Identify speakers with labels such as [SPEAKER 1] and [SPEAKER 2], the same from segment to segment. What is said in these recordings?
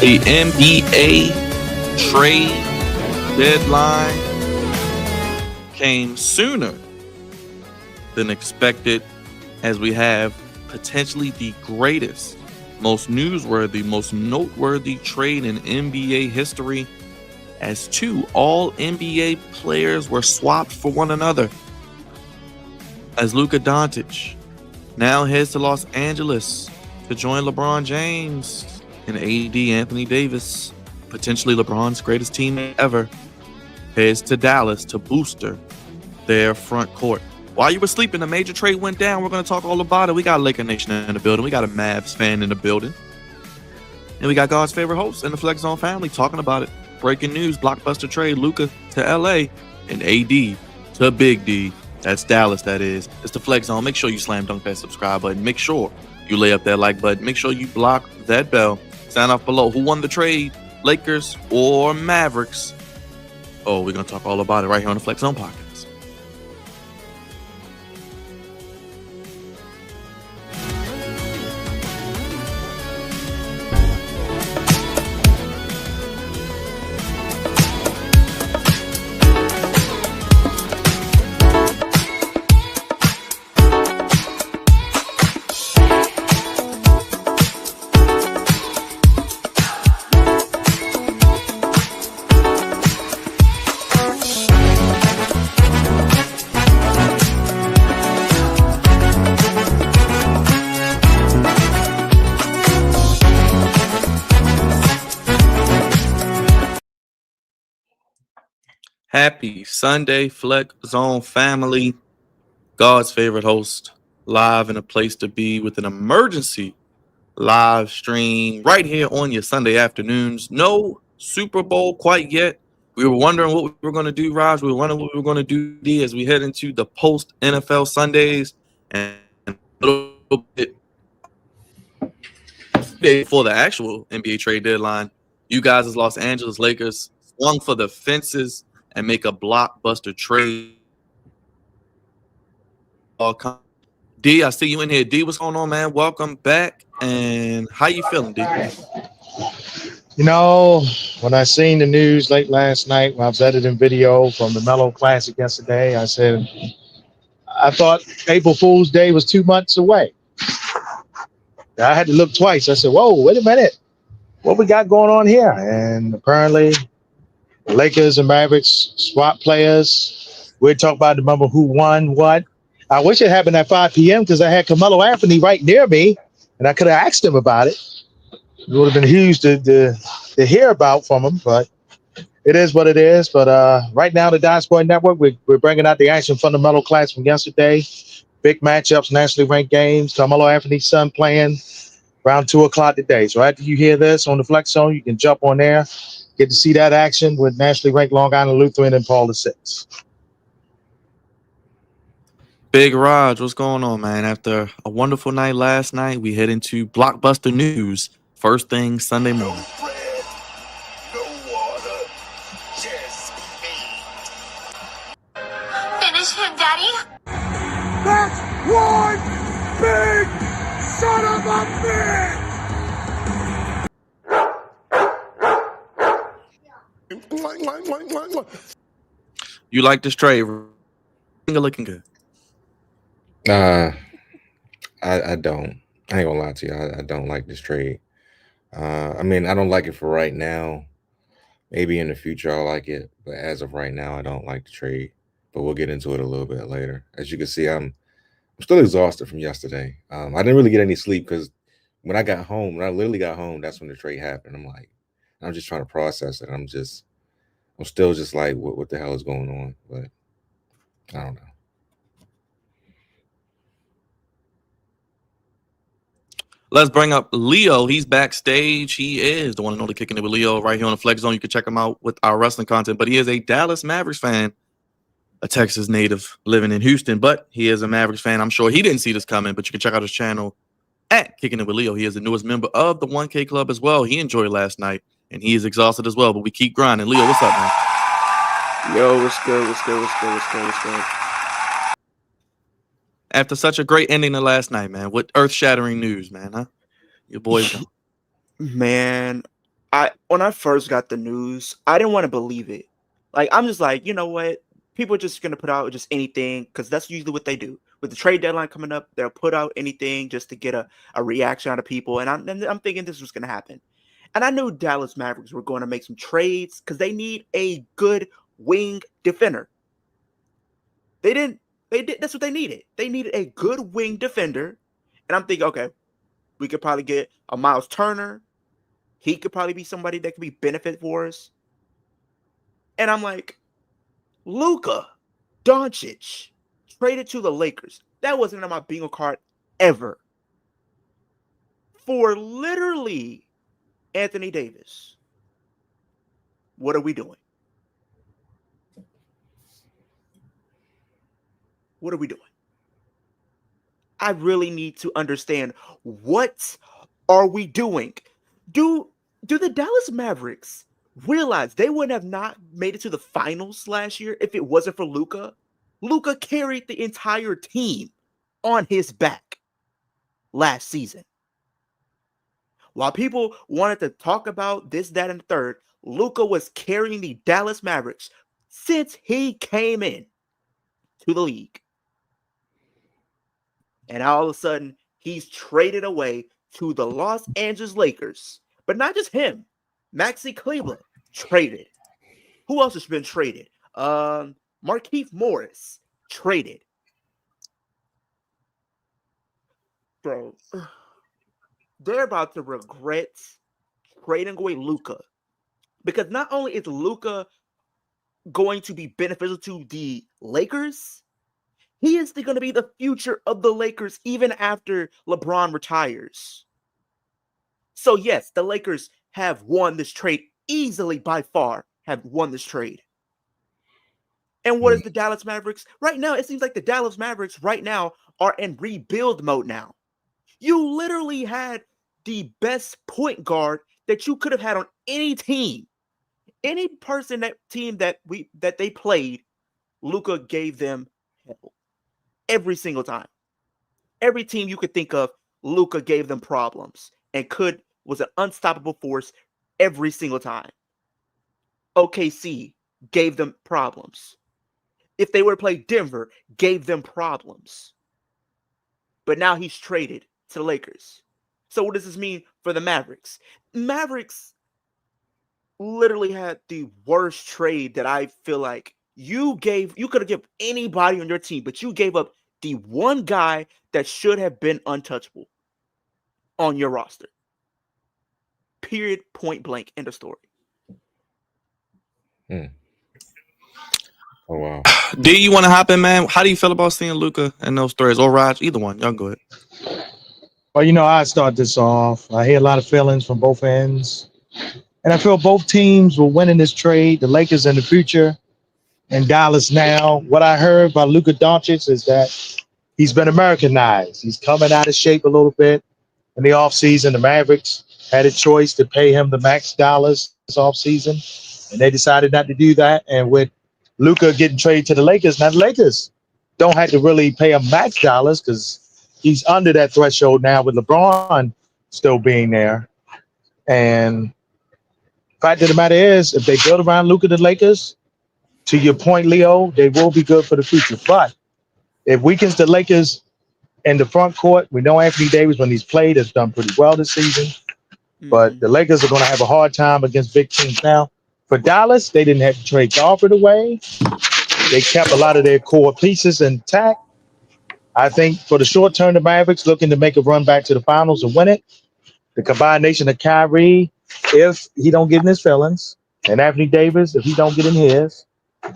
[SPEAKER 1] The NBA trade deadline came sooner than expected, as we have potentially the greatest, most newsworthy, most noteworthy trade in NBA history, as two all-NBA players were swapped for one another. As Luka Doncic now heads to Los Angeles to join LeBron James and AD Anthony Davis, potentially LeBron's greatest team ever, heads to Dallas to booster their front court. While you were sleeping, a major trade went down. We're going to talk all about it. We got Laker Nation in the building. We got a Mavs fan in the building. And we got God's favorite host in the Flex Zone family talking about it. Breaking news, Blockbuster trade, Luka to LA and AD to Big D. That's Dallas, that is. It's the Flex Zone. Make sure you slam dunk that subscribe button. Make sure you lay up that like button. Make sure you block that bell. Sign off below. Who won the trade, Lakers or Mavericks? Oh, we're going to talk all about it right here on the Flex Zone podcast. Happy Sunday, Flex Zone family. God's favorite host, live in a place to be with an emergency live stream right here on your Sunday afternoons. No Super Bowl quite yet. We were wondering what we were going to do, Raj. We were wondering what we were going to do, D, as we head into the post-NFL Sundays and a little bit before the actual NBA trade deadline. You guys as Los Angeles Lakers swung for the fences and make a blockbuster trade. D, I see you in here. D, what's going on, man? Welcome back. And how you feeling, D?
[SPEAKER 2] You know, when I seen the news late last night when I was editing video from the Mellow Classic yesterday, I said, I thought April Fool's Day was 2 months away. I had to look twice. I said, whoa, wait a minute. What we got going on here? And apparently the Lakers and Mavericks swap players. We'll talk about the number who won what. I wish it happened at 5 p.m. because I had Carmelo Anthony right near me, and I could have asked him about it. It would have been huge to hear about from him, but it is what it is. But right now, the Diasport Network, we're bringing out the action from the Mellow Class from yesterday. Big matchups, nationally ranked games. Carmelo Anthony's son playing around 2 o'clock today. So after you hear this on the Flex Zone, you can jump on there. Get to see that action with nationally ranked Long Island Lutheran and Paul VI.
[SPEAKER 1] Big Raj, what's going on, man? After a wonderful night last night, we head into Blockbuster news first thing Sunday morning.
[SPEAKER 3] No bread, no water, just meat.
[SPEAKER 4] Finish him, Daddy.
[SPEAKER 3] That's one big son of a bitch!
[SPEAKER 1] You like this trade? Looking good.
[SPEAKER 5] I don't. I ain't gonna lie to you. I don't like this trade. I mean, I don't like it for right now. Maybe in the future I'll like it, but as of right now, I don't like the trade. But we'll get into it a little bit later. As you can see, I'm still exhausted from yesterday. I didn't really get any sleep because when I literally got home, that's when the trade happened. I'm just trying to process it. I'm still just like, what the hell is going on? But I don't know.
[SPEAKER 1] Let's bring up Leo. He's backstage. He is the one and only Kicking It with Leo right here on the Flex Zone. You can check him out with our wrestling content. But he is a Dallas Mavericks fan, a Texas native living in Houston. But he is a Mavericks fan. I'm sure he didn't see this coming, but you can check out his channel at Kicking It with Leo. He is the newest member of the 1K Club as well. He enjoyed last night, and he is exhausted as well. But we keep grinding. Leo, what's up, man?
[SPEAKER 6] Yo, what's good?
[SPEAKER 1] After such a great ending to last night, man, what earth-shattering news, man, huh? Your boys.
[SPEAKER 6] Man, When I first got the news, I didn't want to believe it. Like, I'm just like, you know what? People are just gonna put out just anything because that's usually what they do. With the trade deadline coming up, they'll put out anything just to get a reaction out of people. And I'm thinking this was gonna happen. And I knew Dallas Mavericks were going to make some trades because they need a good wing defender. They did. That's what they needed. They needed a good wing defender. And I'm thinking, okay, we could probably get a Miles Turner. He could probably be somebody that could be benefit for us. And I'm like, Luka Doncic traded to the Lakers. That wasn't on my bingo card ever. For literally Anthony Davis. What are we doing? What are we doing? I really need to understand, what are we doing? Do the Dallas Mavericks realize they would have not made it to the finals last year if it wasn't for Luka? Luka carried the entire team on his back last season. While people wanted to talk about this, that, and the third, Luka was carrying the Dallas Mavericks since he came in to the league. And all of a sudden, he's traded away to the Los Angeles Lakers. But not just him. Maxi Kleber traded. Who else has been traded? Markieff Morris traded. Bro, they're about to regret trading away Luka. Because not only is Luka going to be beneficial to the Lakers, he is going to be the future of the Lakers even after LeBron retires. So yes, the Lakers have won this trade easily, by far, have won this trade. And what is the Dallas Mavericks? Right now, it seems like the Dallas Mavericks right now are in rebuild mode now. You literally had the best point guard that you could have had on any team. Any person, that team that they played, Luka gave them hell. Every single time. Every team you could think of, Luka gave them problems and was an unstoppable force every single time. OKC gave them problems. If they were to play Denver, gave them problems. But now he's traded to the Lakers. So what does this mean for the Mavericks? Mavericks literally had the worst trade that I feel like you could have given anybody on your team, but you gave up the one guy that should have been untouchable on your roster. Period, point blank, end of story.
[SPEAKER 5] Oh, wow.
[SPEAKER 1] Do you want to hop in, man? How do you feel about seeing Luka and those threads? Or Raj, either one. Y'all go ahead.
[SPEAKER 2] Well, I start this off. I hear a lot of feelings from both ends. And I feel both teams will win in this trade, the Lakers in the future and Dallas now. What I heard about Luka Doncic is that he's been Americanized. He's coming out of shape a little bit. In the offseason, the Mavericks had a choice to pay him the max dollars this offseason, and they decided not to do that. And with Luka getting traded to the Lakers, now the Lakers don't have to really pay him max dollars because he's under that threshold now with LeBron still being there. And fact of the matter is, if they build around Luka, the Lakers, to your point, Leo, they will be good for the future. But it weakens the Lakers in the front court. We know Anthony Davis, when he's played, has done pretty well this season. But the Lakers are going to have a hard time against big teams. Now, for Dallas, they didn't have to trade Alfred away. They kept a lot of their core pieces intact. I think for the short term, the Mavericks looking to make a run back to the finals and win it. The combination of Kyrie, if he don't get in his feelings, and Anthony Davis, if he don't get in his,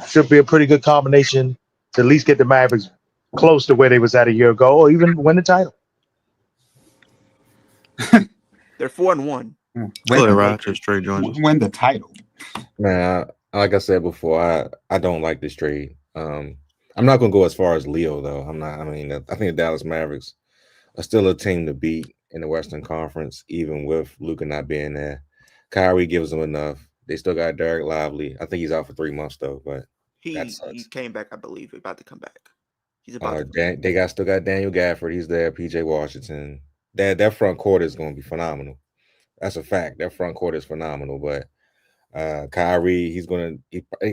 [SPEAKER 2] should be a pretty good combination to at least get the Mavericks close to where they was at a year ago, or even win the title.
[SPEAKER 6] They're 4-1.
[SPEAKER 4] Win the title.
[SPEAKER 5] Man, like I said before, I don't like this trade. I'm not gonna go as far as Leo though. I'm not. I mean, I think the Dallas Mavericks are still a team to beat in the Western Conference, even with Luka not being there. Kyrie gives them enough. They still got Derek Lively. I think he's out for 3 months though, but
[SPEAKER 6] he came back, I believe. He's about to come back. He's about to
[SPEAKER 5] they still got Daniel Gafford. He's there. PJ Washington. That front court is going to be phenomenal. That's a fact. Their front court is phenomenal. But Kyrie,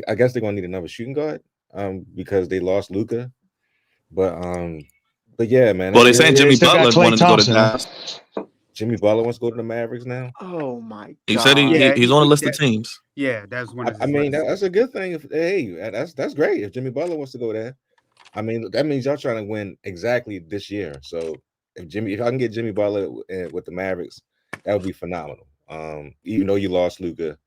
[SPEAKER 5] I guess they're gonna need another shooting guard because they lost Luka. But yeah, man.
[SPEAKER 1] Well, they're saying
[SPEAKER 2] They
[SPEAKER 1] Jimmy
[SPEAKER 2] still got
[SPEAKER 1] Butler
[SPEAKER 2] Klay
[SPEAKER 1] wanted to go to
[SPEAKER 2] Thompson.
[SPEAKER 1] Dallas.
[SPEAKER 5] Jimmy Butler wants to go to the Mavericks now.
[SPEAKER 6] Oh my god!
[SPEAKER 1] He said he's on a list of teams.
[SPEAKER 4] Yeah, that's one of his
[SPEAKER 5] I mean,
[SPEAKER 4] lists.
[SPEAKER 5] that's a good thing. That's great. If Jimmy Butler wants to go there, I mean, that means y'all trying to win exactly this year. So if I can get Jimmy Butler with the Mavericks, that would be phenomenal. Even though you lost Luka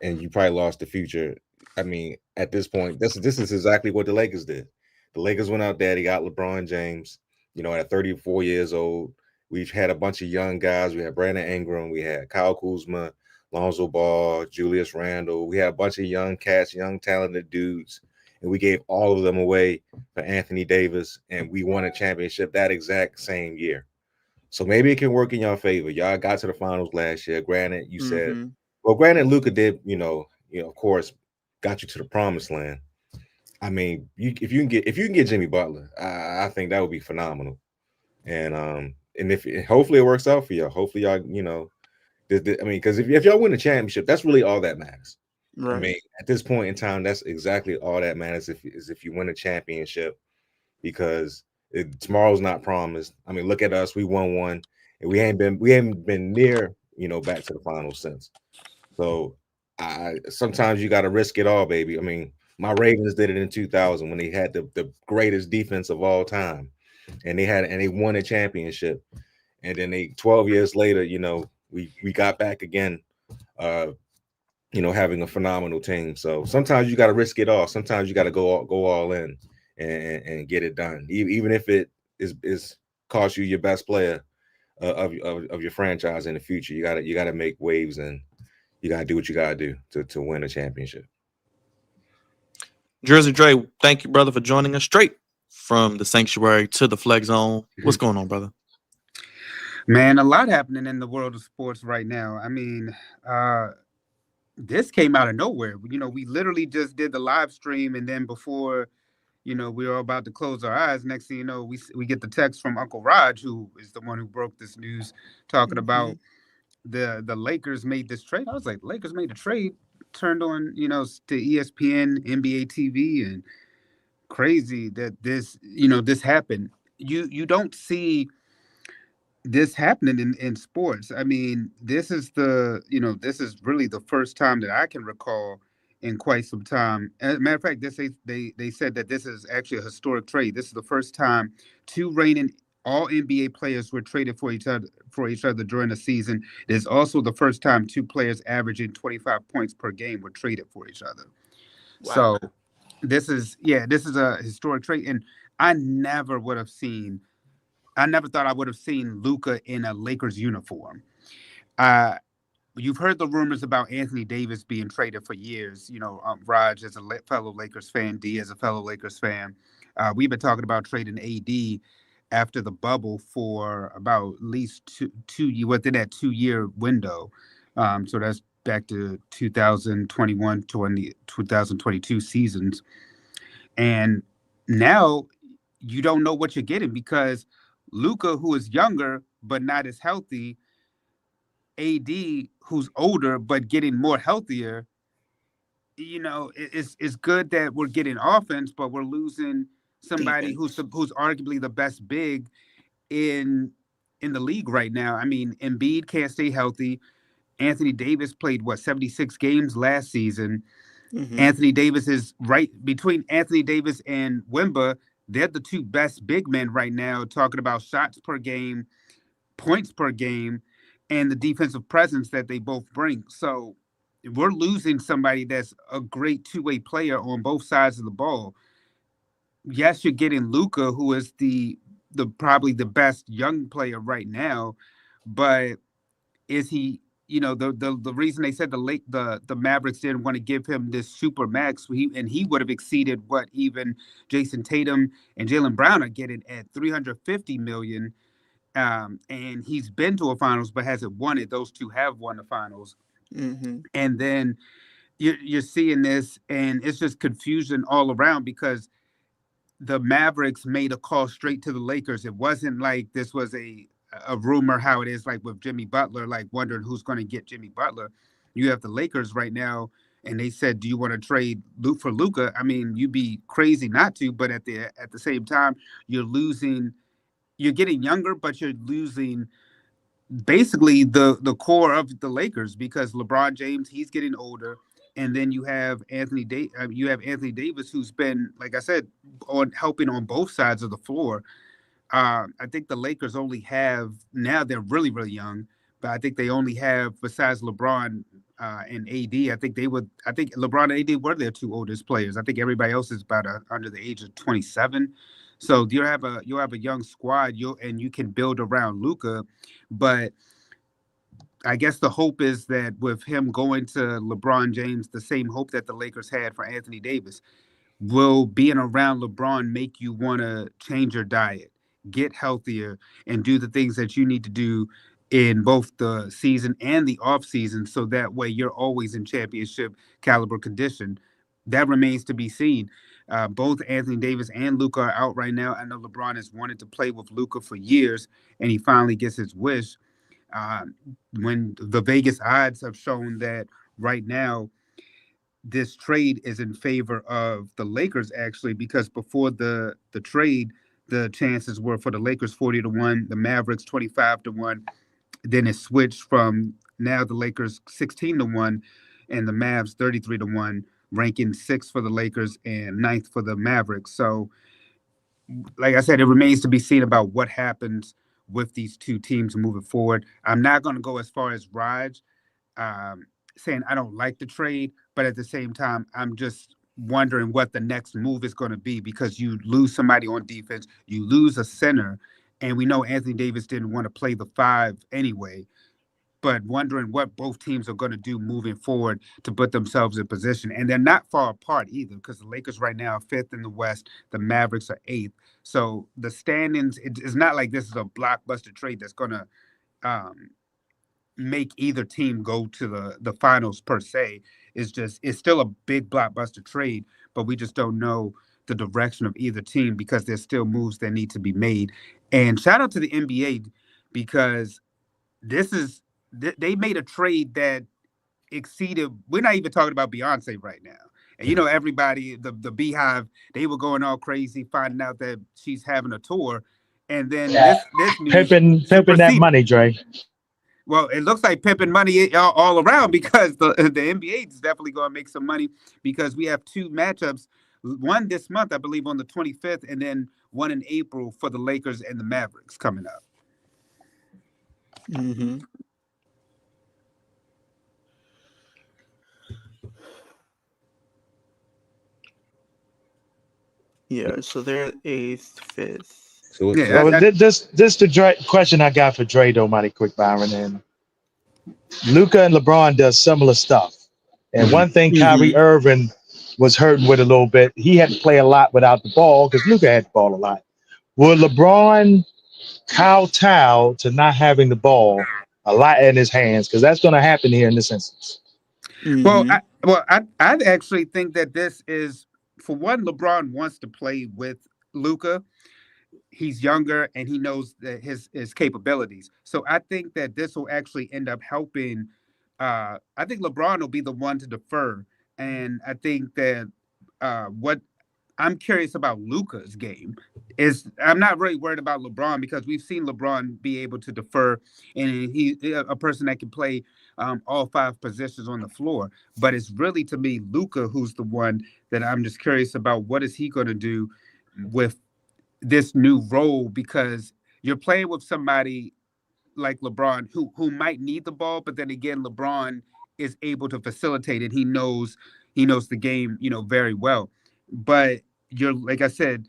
[SPEAKER 5] and you probably lost the future, I mean, at this point, this is exactly what the Lakers did. The Lakers went out there. They got LeBron James. At 34 years old, we've had a bunch of young guys. We had Brandon Ingram. We had Kyle Kuzma, Lonzo Ball, Julius Randle. We had a bunch of young cats, young talented dudes, and we gave all of them away for Anthony Davis, and we won a championship that exact same year. So maybe it can work in your favor. Y'all got to the finals last year. Granted, you said, granted, Luka did, of course, got you to the promised land. I mean, if you can get Jimmy Butler, I think that would be phenomenal. And if hopefully it works out for y'all. Hopefully y'all, because if y'all win the championship, that's really all that matters. Right. I mean, at this point in time, that's exactly all that matters if you win a championship, because tomorrow's not promised. I mean, look at us. We won one, and we haven't been near, back to the finals since. So sometimes you got to risk it all, baby. I mean, my Ravens did it in 2000 when they had the greatest defense of all time, and they won a championship. And then 12 years later, we got back again, having a phenomenal team. So sometimes you got to risk it all. Sometimes you got to go all in and get it done, even if it is cost you your best player of your franchise in the future. You got to make waves, and you got to do what you got to do to win a championship.
[SPEAKER 1] Jersey Dre, thank you, brother, for joining us straight from the sanctuary to the Flex Zone. What's going on, brother?
[SPEAKER 4] Man, a lot happening in the world of sports right now. I mean, this came out of nowhere. We literally just did the live stream, and then before, we were about to close our eyes, next thing you know, we get the text from Uncle Raj, who is the one who broke this news, talking about the Lakers made this trade. I was like, Lakers made a trade. Turned on, to ESPN, NBA TV, and crazy that this happened. You don't see this happening in sports. I mean, this is really the first time that I can recall in quite some time. As a matter of fact, they said that this is actually a historic trade. This is the first time two reigning all NBA players were traded for each other during the season. It is also the first time two players averaging 25 points per game were traded for each other. Wow. So this is a historic trade. And I never thought I would have seen Luka in a Lakers uniform. You've heard the rumors about Anthony Davis being traded for years. Raj is a fellow Lakers fan. D is a fellow Lakers fan. We've been talking about trading AD after the bubble for about at least two within that 2-year window. So that's back to 2021-2022 seasons. And now you don't know what you're getting, because Luka, who is younger but not as healthy, AD, who's older but getting more healthier, it's good that we're getting offense, but we're losing somebody who's arguably the best big in the league right now. I mean, Embiid can't stay healthy. Anthony Davis played 76 games last season. Anthony Davis is right between Anthony Davis and Wemba. They're the two best big men right now, talking about shots per game, points per game, and the defensive presence that they both bring. So we're losing somebody that's a great two-way player on both sides of the ball. Yes, you're getting Luka, who is the probably the best young player right now, but is he? The reason they said the Mavericks didn't want to give him this super max, he would have exceeded what even Jason Tatum and Jalen Brown are getting at $350 million, and he's been to a finals but hasn't won it. Those two have won the finals, and then you're seeing this, and it's just confusion all around, because the Mavericks made a call straight to the Lakers. It wasn't like this was a a rumor how it is like with Jimmy Butler, like wondering who's going to get Jimmy Butler. You have the Lakers right now, and they said, "Do you want to trade Luke for Luka?" I mean, you'd be crazy not to, but at the same time, you're losing. You're getting younger, but you're losing basically the core of the Lakers because LeBron James, he's getting older, and then you have Anthony Davis, who's been, like I said, on helping on both sides of the floor. I think the Lakers only have now they're really really young, but I think they only have besides LeBron and AD. I think LeBron and AD were their two oldest players. I think everybody else is about under the age of 27. So you'll have a young squad. You can build around Luka, but I guess the hope is that with him going to LeBron James, the same hope that the Lakers had for Anthony Davis, will being around LeBron make you want to change your diet, get healthier, and do the things that you need to do in both the season and the off season, so that way you're always in championship caliber condition. That remains to be seen. Both Anthony Davis and Luka are out right now. I know LeBron has wanted to play with Luka for years, and he finally gets his wish. Uh, when the Vegas odds have shown that right now this trade is in favor of the Lakers, actually, because before the trade, the chances were for the Lakers 40-1, the Mavericks 25-1. Then it switched from now the Lakers 16-1 and the Mavs 33-1, ranking 6th for the Lakers and 9th for the Mavericks. So, like I said, it remains to be seen about what happens with these two teams moving forward. I'm not going to go as far as Raj saying I don't like the trade, but at the same time, I'm just wondering what the next move is going to be because you lose somebody on defense, you lose a center, and we know Anthony Davis didn't want to play the 5 anyway. But wondering what both teams are going to do moving forward to put themselves in position. And they're not far apart either because the Lakers right now are 5th in the West. The Mavericks are 8th. So the standings, it's not like this is a blockbuster trade that's going to make either team go to the finals per se. It's still a big blockbuster trade, but we just don't know the direction of either team because there's still moves that need to be made. And shout out to the NBA because they made a trade that exceeded. We're not even talking about Beyonce right now. And you know, everybody, the Beehive, they were going all crazy finding out that she's having a tour. And then this news
[SPEAKER 2] pimping that money, Dre.
[SPEAKER 4] Well, it looks like pimping money all around because the NBA is definitely going to make some money because we have 2 matchups, one this month, I believe, on the 25th, and then one in April for the Lakers and the Mavericks coming up.
[SPEAKER 6] Mm-hmm. Yeah, so they're 8th, 5th.
[SPEAKER 5] So
[SPEAKER 2] this the Dre question I got for Dre though, mighty quick, Byron. And Luka and LeBron does similar stuff. And one thing Kyrie Irving was hurting with a little bit, he had to play a lot without the ball because Luka had the ball a lot. Will LeBron kowtow to not having the ball a lot in his hands? Because that's going to happen here in this instance.
[SPEAKER 4] Mm-hmm. I actually think that this is, for one, LeBron wants to play with Luka. He's younger and he knows that his capabilities. So I think that this will actually end up helping. I think LeBron will be the one to defer. And I think that what I'm curious about Luka's game is I'm not really worried about LeBron because we've seen LeBron be able to defer and he's a person that can play all 5 positions on the floor. But it's really, to me, Luka who's the one that I'm just curious about. What is he going to do with this new role? Because you're playing with somebody like LeBron who might need the ball, but then again, LeBron is able to facilitate it. He knows the game, very well. But you're, like I said,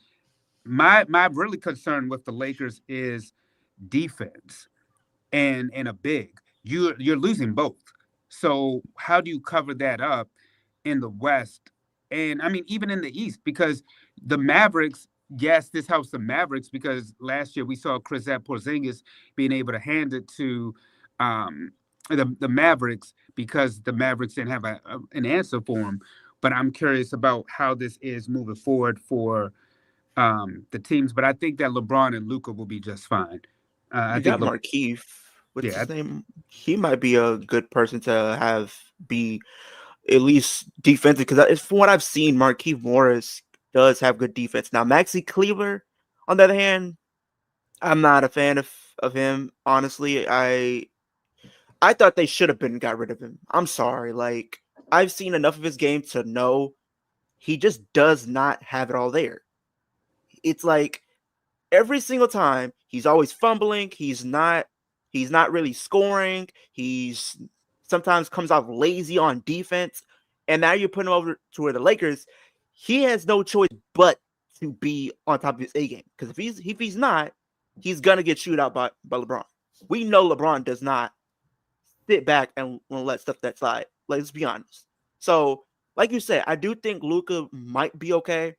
[SPEAKER 4] my really concern with the Lakers is defense and a big. You're losing both. So how do you cover that up in the West? And I mean, even in the East, because the Mavericks, yes, this helps the Mavericks because last year we saw Kristaps Porzingis being able to hand it to the Mavericks because the Mavericks didn't have an answer for him. But I'm curious about how this is moving forward for the teams. But I think that LeBron and Luka will be just fine. I
[SPEAKER 6] You
[SPEAKER 4] think,
[SPEAKER 6] got Markieff. What's
[SPEAKER 4] yeah,
[SPEAKER 6] his name? He might be a good person to have be at least defensive because from what I've seen, Markieff Morris does have good defense. Now, Maxi Kleber, on the other hand, I'm not a fan of him. Honestly, I thought they should have got rid of him. I'm sorry. Like, I've seen enough of his game to know he just does not have it all there. It's like every single time he's always fumbling. He's not really scoring. He's sometimes comes off lazy on defense. And now you're putting him over to where the Lakers, he has no choice but to be on top of his A game. Because if he's not, he's gonna get chewed out by LeBron. We know LeBron does not sit back and let stuff that slide. Let's be honest. So, like you said, I do think Luka might be okay.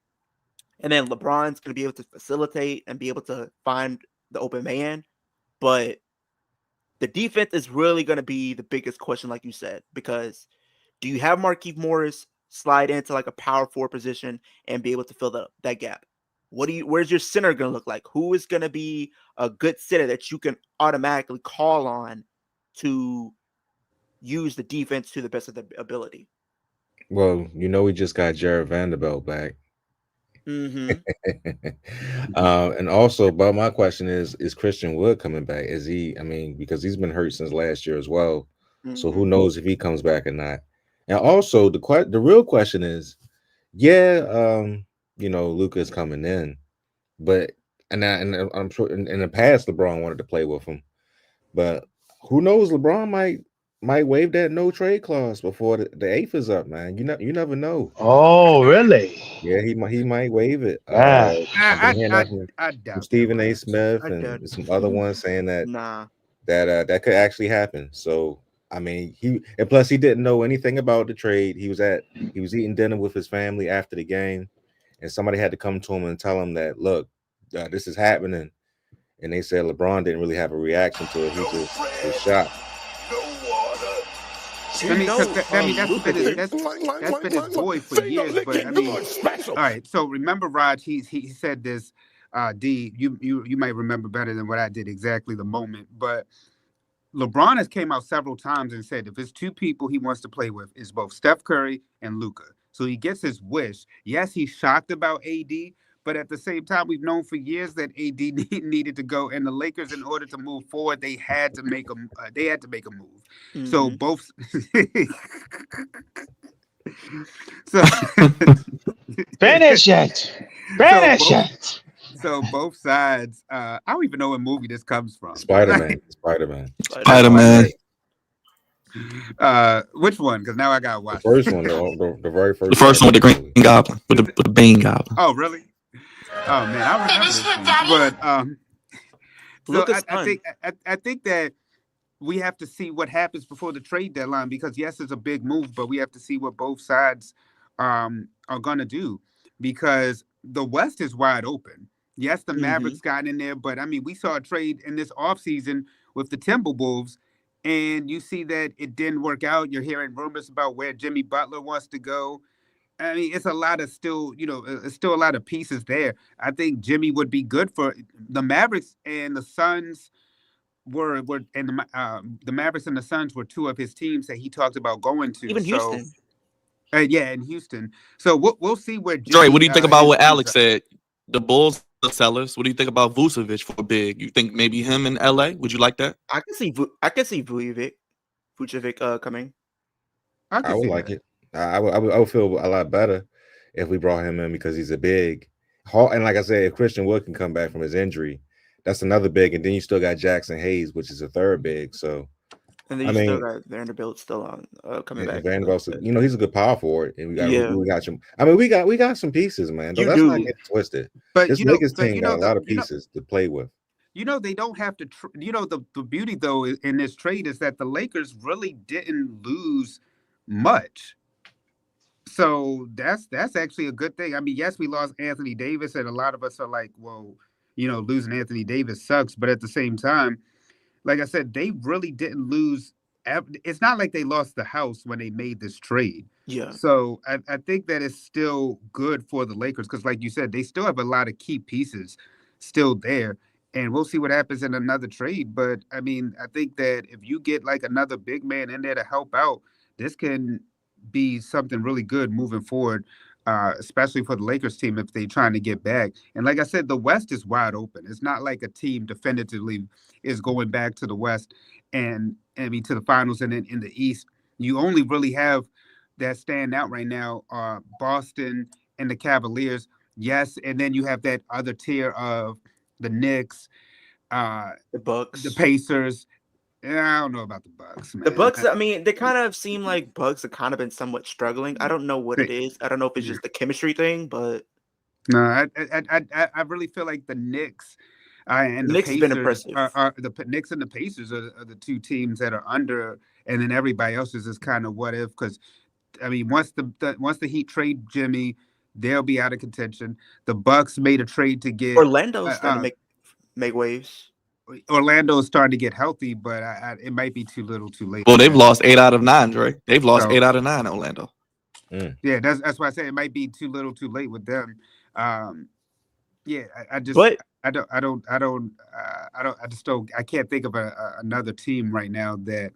[SPEAKER 6] And then LeBron's going to be able to facilitate and be able to find the open man. But the defense is really going to be the biggest question, like you said, because do you have Markieff Morris slide into like a power forward position and be able to fill that gap? Where's your center going to look like? Who is going to be a good center that you can automatically call on to use the defense to the best of their ability?
[SPEAKER 5] Well, we just got Jared Vanderbilt back.
[SPEAKER 6] Mm-hmm.
[SPEAKER 5] And also, but my question is Christian Wood coming back? Is he? I mean, because he's been hurt since last year as well. So who knows if he comes back or not? And also, the real question is, Luka is coming in, but and I'm sure in the past LeBron wanted to play with him, but who knows? LeBron might waive that no trade clause before the eighth is up, man. You never know.
[SPEAKER 2] Oh, really?
[SPEAKER 5] Yeah, he might waive it.
[SPEAKER 2] Yeah.
[SPEAKER 5] I've been hearing that
[SPEAKER 4] I
[SPEAKER 5] from
[SPEAKER 4] doubt
[SPEAKER 5] Stephen
[SPEAKER 4] that,
[SPEAKER 5] A.
[SPEAKER 4] Raj.
[SPEAKER 5] Smith
[SPEAKER 6] I doubt
[SPEAKER 5] and some other ones saying that
[SPEAKER 6] Nah.
[SPEAKER 5] that could actually happen. So I mean, and plus he didn't know anything about the trade. He was eating dinner with his family after the game, and somebody had to come to him and tell him that, look, this is happening. And they said LeBron didn't really have a reaction to it. He just was shocked.
[SPEAKER 3] No water.
[SPEAKER 4] I mean, that's
[SPEAKER 6] Luka
[SPEAKER 4] been
[SPEAKER 6] did.
[SPEAKER 4] that's been his boy for years. But I mean, all right. So remember, Raj, he said this. D, you might remember better than what I did exactly the moment. But LeBron has came out several times and said if it's two people he wants to play with, it's both Steph Curry and Luka. So he gets his wish. Yes, he's shocked about AD, but at the same time, we've known for years that AD needed to go, and the Lakers, in order to move forward, they had to make a move.
[SPEAKER 6] Mm-hmm.
[SPEAKER 4] So both. So
[SPEAKER 2] Finish it. Finish it.
[SPEAKER 4] So both sides. I don't even know what movie this comes from.
[SPEAKER 5] Spider-Man.
[SPEAKER 4] Which one? Because now I got to watch
[SPEAKER 5] the first one, the very first.
[SPEAKER 1] The first one with the Green Goblin, with the Bane Goblin.
[SPEAKER 4] Oh, really? Oh man, I remember this one. But I think that we have to see what happens before the trade deadline, because yes, it's a big move, but we have to see what both sides are gonna do, because the West is wide open. Yes, the Mavericks got in there, but I mean, we saw a trade in this offseason with the Timberwolves, and you see that it didn't work out. You're hearing rumors about where Jimmy Butler wants to go. I mean, it's a lot of it's still a lot of pieces there. I think Jimmy would be good for the Mavericks, and the Suns were and the Mavericks and the Suns were two of his teams that he talked about going to.
[SPEAKER 6] Even Houston.
[SPEAKER 4] Yeah, in Houston. So we'll see where Jimmy,
[SPEAKER 1] Dre, what do you think about what Alex said? The Bulls are sellers. What do you think about Vucevic for big? You think maybe him in LA? Would you like that?
[SPEAKER 6] I can see Vucevic coming.
[SPEAKER 5] I would like it. I would feel a lot better if we brought him in, because he's a big. And like I said, if Christian Wood can come back from his injury, that's another big. And then you still got Jackson Hayes, which is a third big. So,
[SPEAKER 6] and then you still got Vanderbilt still on coming back.
[SPEAKER 5] Vanderbilt, he's a good power forward, and we got some. I mean, we got some pieces, man. Let's not get twisted. But this Lakers team got a lot of pieces to play with.
[SPEAKER 4] They don't have to. The beauty though in this trade is that the Lakers really didn't lose much. So that's actually a good thing. I mean, yes, we lost Anthony Davis, and a lot of us are like, well, losing Anthony Davis sucks. But at the same time, like I said, they really didn't lose. It's not like they lost the house when they made this trade.
[SPEAKER 6] Yeah.
[SPEAKER 4] So I think that it's still good for the Lakers, because like you said, they still have a lot of key pieces still there. and we'll see what happens in another trade. But I mean, I think that if you get like another big man in there to help out, this can be something really good moving forward, especially for the Lakers team if they're trying to get back. And like I said, the West is wide open. It's not like a team definitively is going back to the West and I mean to the finals, and then in the East, you only really have that stand out right now are Boston and the Cavaliers. Yes, and then you have that other tier of the Knicks,
[SPEAKER 6] The Bucks.
[SPEAKER 4] the Pacers. I don't know about the Bucks, man.
[SPEAKER 6] The Bucks, I mean, they kind of seem like Bucks have kind of been somewhat struggling. I don't know what it is. I don't know if it's just the chemistry thing, but
[SPEAKER 4] no, I really feel like the Knicks and the
[SPEAKER 6] Knicks have been
[SPEAKER 4] Pacers
[SPEAKER 6] impressive.
[SPEAKER 4] are the Knicks and the Pacers are the two teams that are under, and then everybody else is just kind of what if. Because I mean, once the Heat trade Jimmy, they'll be out of contention. The Bucks made a trade to get
[SPEAKER 6] Orlando's starting to make waves.
[SPEAKER 4] Orlando is starting to get healthy, but it might be too little, too late.
[SPEAKER 1] Well, they've lost 8 out of 9, Dre. They've lost
[SPEAKER 4] So-
[SPEAKER 1] 8 out of 9, Orlando.
[SPEAKER 4] Yeah, that's why I say it might be too little, too late with them. Yeah, I just
[SPEAKER 6] But
[SPEAKER 4] I can't think of another team right now that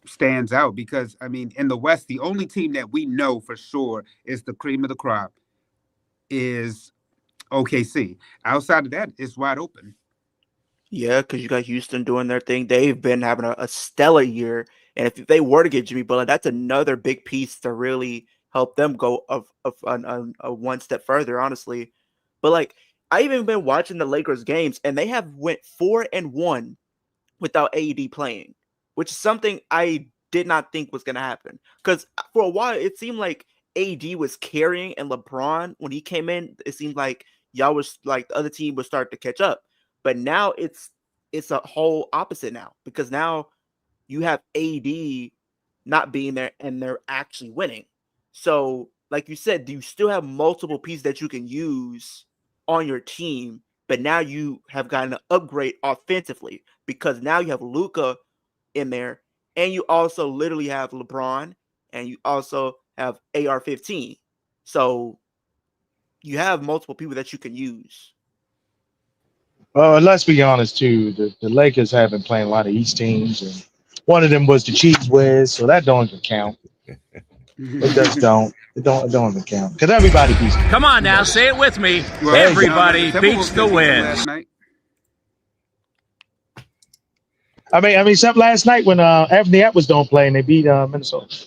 [SPEAKER 4] stands out, because I mean in the West the only team that we know for sure is the cream of the crop is OKC. Outside of that, it's wide open.
[SPEAKER 6] yeah, because you got Houston doing their thing. They've been having a stellar year. And if they were to get Jimmy Butler, that's another big piece to really help them go of one step further, honestly. But like, I even been watching the Lakers games, and they have went 4-1 without AD playing, which is something I did not think was going to happen. Because for a while, it seemed like AD was carrying, and LeBron, when he came in, it seemed like y'all was like the other team would start to catch up. But now it's a whole opposite now, because now you have AD not being there and they're actually winning. So, like you said, you still have multiple pieces that you can use on your team, but now you have gotten an upgrade offensively because now you have Luka in there, and you also literally have LeBron, and you also have AR-15. So you have multiple people that you can use.
[SPEAKER 2] Let's be honest too. The Lakers have been playing a lot of East teams, and one of them was the Cheese Whiz, so that don't even count. It just don't. It don't even count because everybody beats.
[SPEAKER 7] Come on now, say it with me.
[SPEAKER 4] Well,
[SPEAKER 7] Everybody
[SPEAKER 4] the
[SPEAKER 7] beats
[SPEAKER 4] Timberwolves
[SPEAKER 7] the
[SPEAKER 4] did beat them
[SPEAKER 7] Wiz.
[SPEAKER 4] last night.
[SPEAKER 2] I mean, except last night when Anthony Edwards don't play and they beat Minnesota.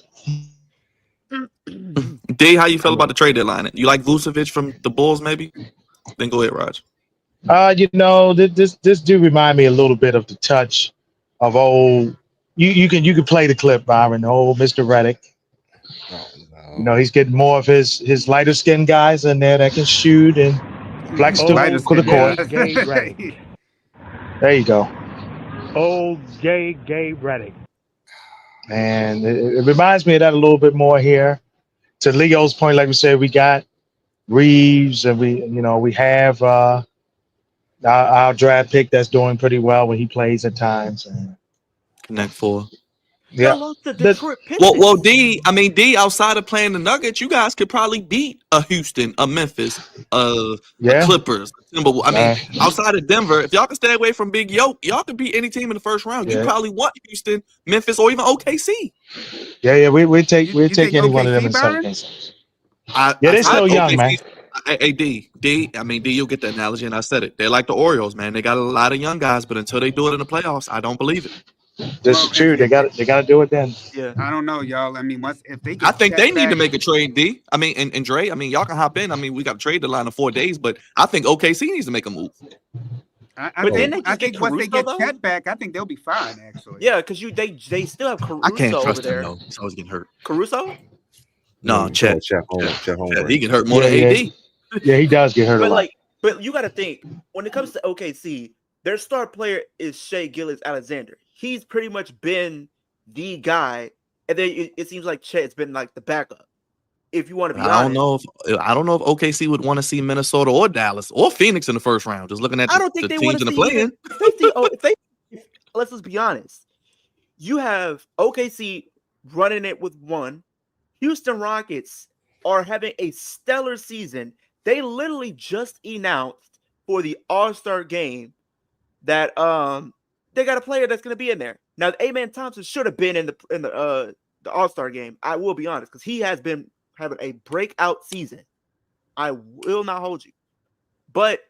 [SPEAKER 1] D, how you feel about the trade deadline? You like Vucevic from the Bulls, maybe? Then go ahead, Raj.
[SPEAKER 2] This do remind me a little bit of the touch of old. You can play the clip, Byron. Old Mr. Reddick.
[SPEAKER 5] Oh,
[SPEAKER 2] You know, he's getting more of his lighter skinned guys in there that can shoot and flex to
[SPEAKER 4] Lighter
[SPEAKER 2] the
[SPEAKER 4] skin
[SPEAKER 2] court.
[SPEAKER 4] guys.
[SPEAKER 7] Gay Reddick.
[SPEAKER 2] There you go.
[SPEAKER 7] Old gay Reddick.
[SPEAKER 2] And it reminds me of that a little bit more here. To Leo's point, like we said, we got Reeves, and we have our draft pick that's doing pretty well when he plays at times. And,
[SPEAKER 1] Connect 4.
[SPEAKER 2] yeah,
[SPEAKER 6] Y'all lost to Detroit Pistons.
[SPEAKER 1] Well, D, outside of playing the Nuggets, you guys could probably beat a Houston, a Memphis, a Clippers, Timberwolves. I mean, outside of Denver, if y'all can stay away from Big Yoke, y'all can beat any team in the first round.
[SPEAKER 2] Yeah.
[SPEAKER 1] You probably want Houston, Memphis, or even OKC.
[SPEAKER 2] Yeah, we take
[SPEAKER 4] You
[SPEAKER 2] take any one of them
[SPEAKER 4] OKC,
[SPEAKER 2] in
[SPEAKER 4] Byron?
[SPEAKER 2] games. Yeah, they're still young, man.
[SPEAKER 1] Hey, D, you'll get the analogy, and I said it. They're like the Orioles, man. They got a lot of young guys, but until they do it in the playoffs, I don't believe it.
[SPEAKER 2] This is true. They got to do it then.
[SPEAKER 6] Yeah.
[SPEAKER 4] I don't know, y'all. I mean, if they get
[SPEAKER 1] I think
[SPEAKER 4] Chet
[SPEAKER 1] they need to
[SPEAKER 4] back-
[SPEAKER 1] make a trade, D. I mean, and Dre, I mean, y'all can hop in. I mean, we got a trade deadline in 4 days, but I think OKC needs to make a move.
[SPEAKER 6] But then they
[SPEAKER 4] I
[SPEAKER 6] just
[SPEAKER 4] think
[SPEAKER 6] get
[SPEAKER 4] once they
[SPEAKER 6] Caruso,
[SPEAKER 4] get
[SPEAKER 6] though?
[SPEAKER 4] Chet back, I think they'll be fine. Actually,
[SPEAKER 6] Yeah, because they still have Caruso
[SPEAKER 1] I can't
[SPEAKER 6] over
[SPEAKER 1] trust
[SPEAKER 6] there.
[SPEAKER 1] him, though. He's always getting hurt.
[SPEAKER 6] Caruso?
[SPEAKER 1] No, Chet.
[SPEAKER 5] Chet Holmgren.
[SPEAKER 1] He get hurt more
[SPEAKER 2] Yeah,
[SPEAKER 1] than AD.
[SPEAKER 2] Yeah, he does get hurt a lot.
[SPEAKER 6] But you got to think, when it comes to OKC, their star player is Shai Gilgeous-Alexander. He's pretty much been the guy, and then it seems like Chet's been like the backup. If you want to be honest,
[SPEAKER 1] I don't know if OKC would want to see Minnesota or Dallas or Phoenix in the first round. Just looking at
[SPEAKER 6] I don't think
[SPEAKER 1] the
[SPEAKER 6] they
[SPEAKER 1] teams
[SPEAKER 6] want
[SPEAKER 1] in
[SPEAKER 6] to
[SPEAKER 1] the
[SPEAKER 6] see
[SPEAKER 1] play-in.
[SPEAKER 6] let's just be honest. You have OKC running it with one. Houston Rockets are having a stellar season. They literally just announced for the All-Star game that they got a player that's going to be in there. Now, Amen Thompson should have been in the All-Star game. I will be honest, because he has been having a breakout season. I will not hold you, but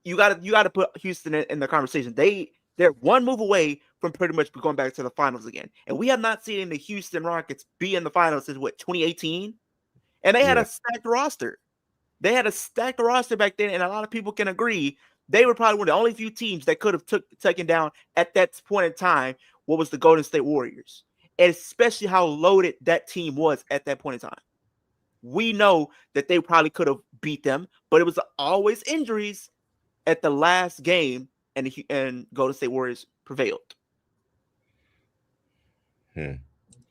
[SPEAKER 6] you got to put Houston in the conversation. They're one move away from pretty much going back to the finals again, and we have not seen the Houston Rockets be in the finals since 2018, and they had a stacked roster. They had a stacked roster back then, and a lot of people can agree they were probably one of the only few teams that could have taken down at that point in time what was the Golden State Warriors, and especially how loaded that team was at that point in time. We know that they probably could have beat them, but it was always injuries at the last game, and Golden State Warriors prevailed.
[SPEAKER 1] And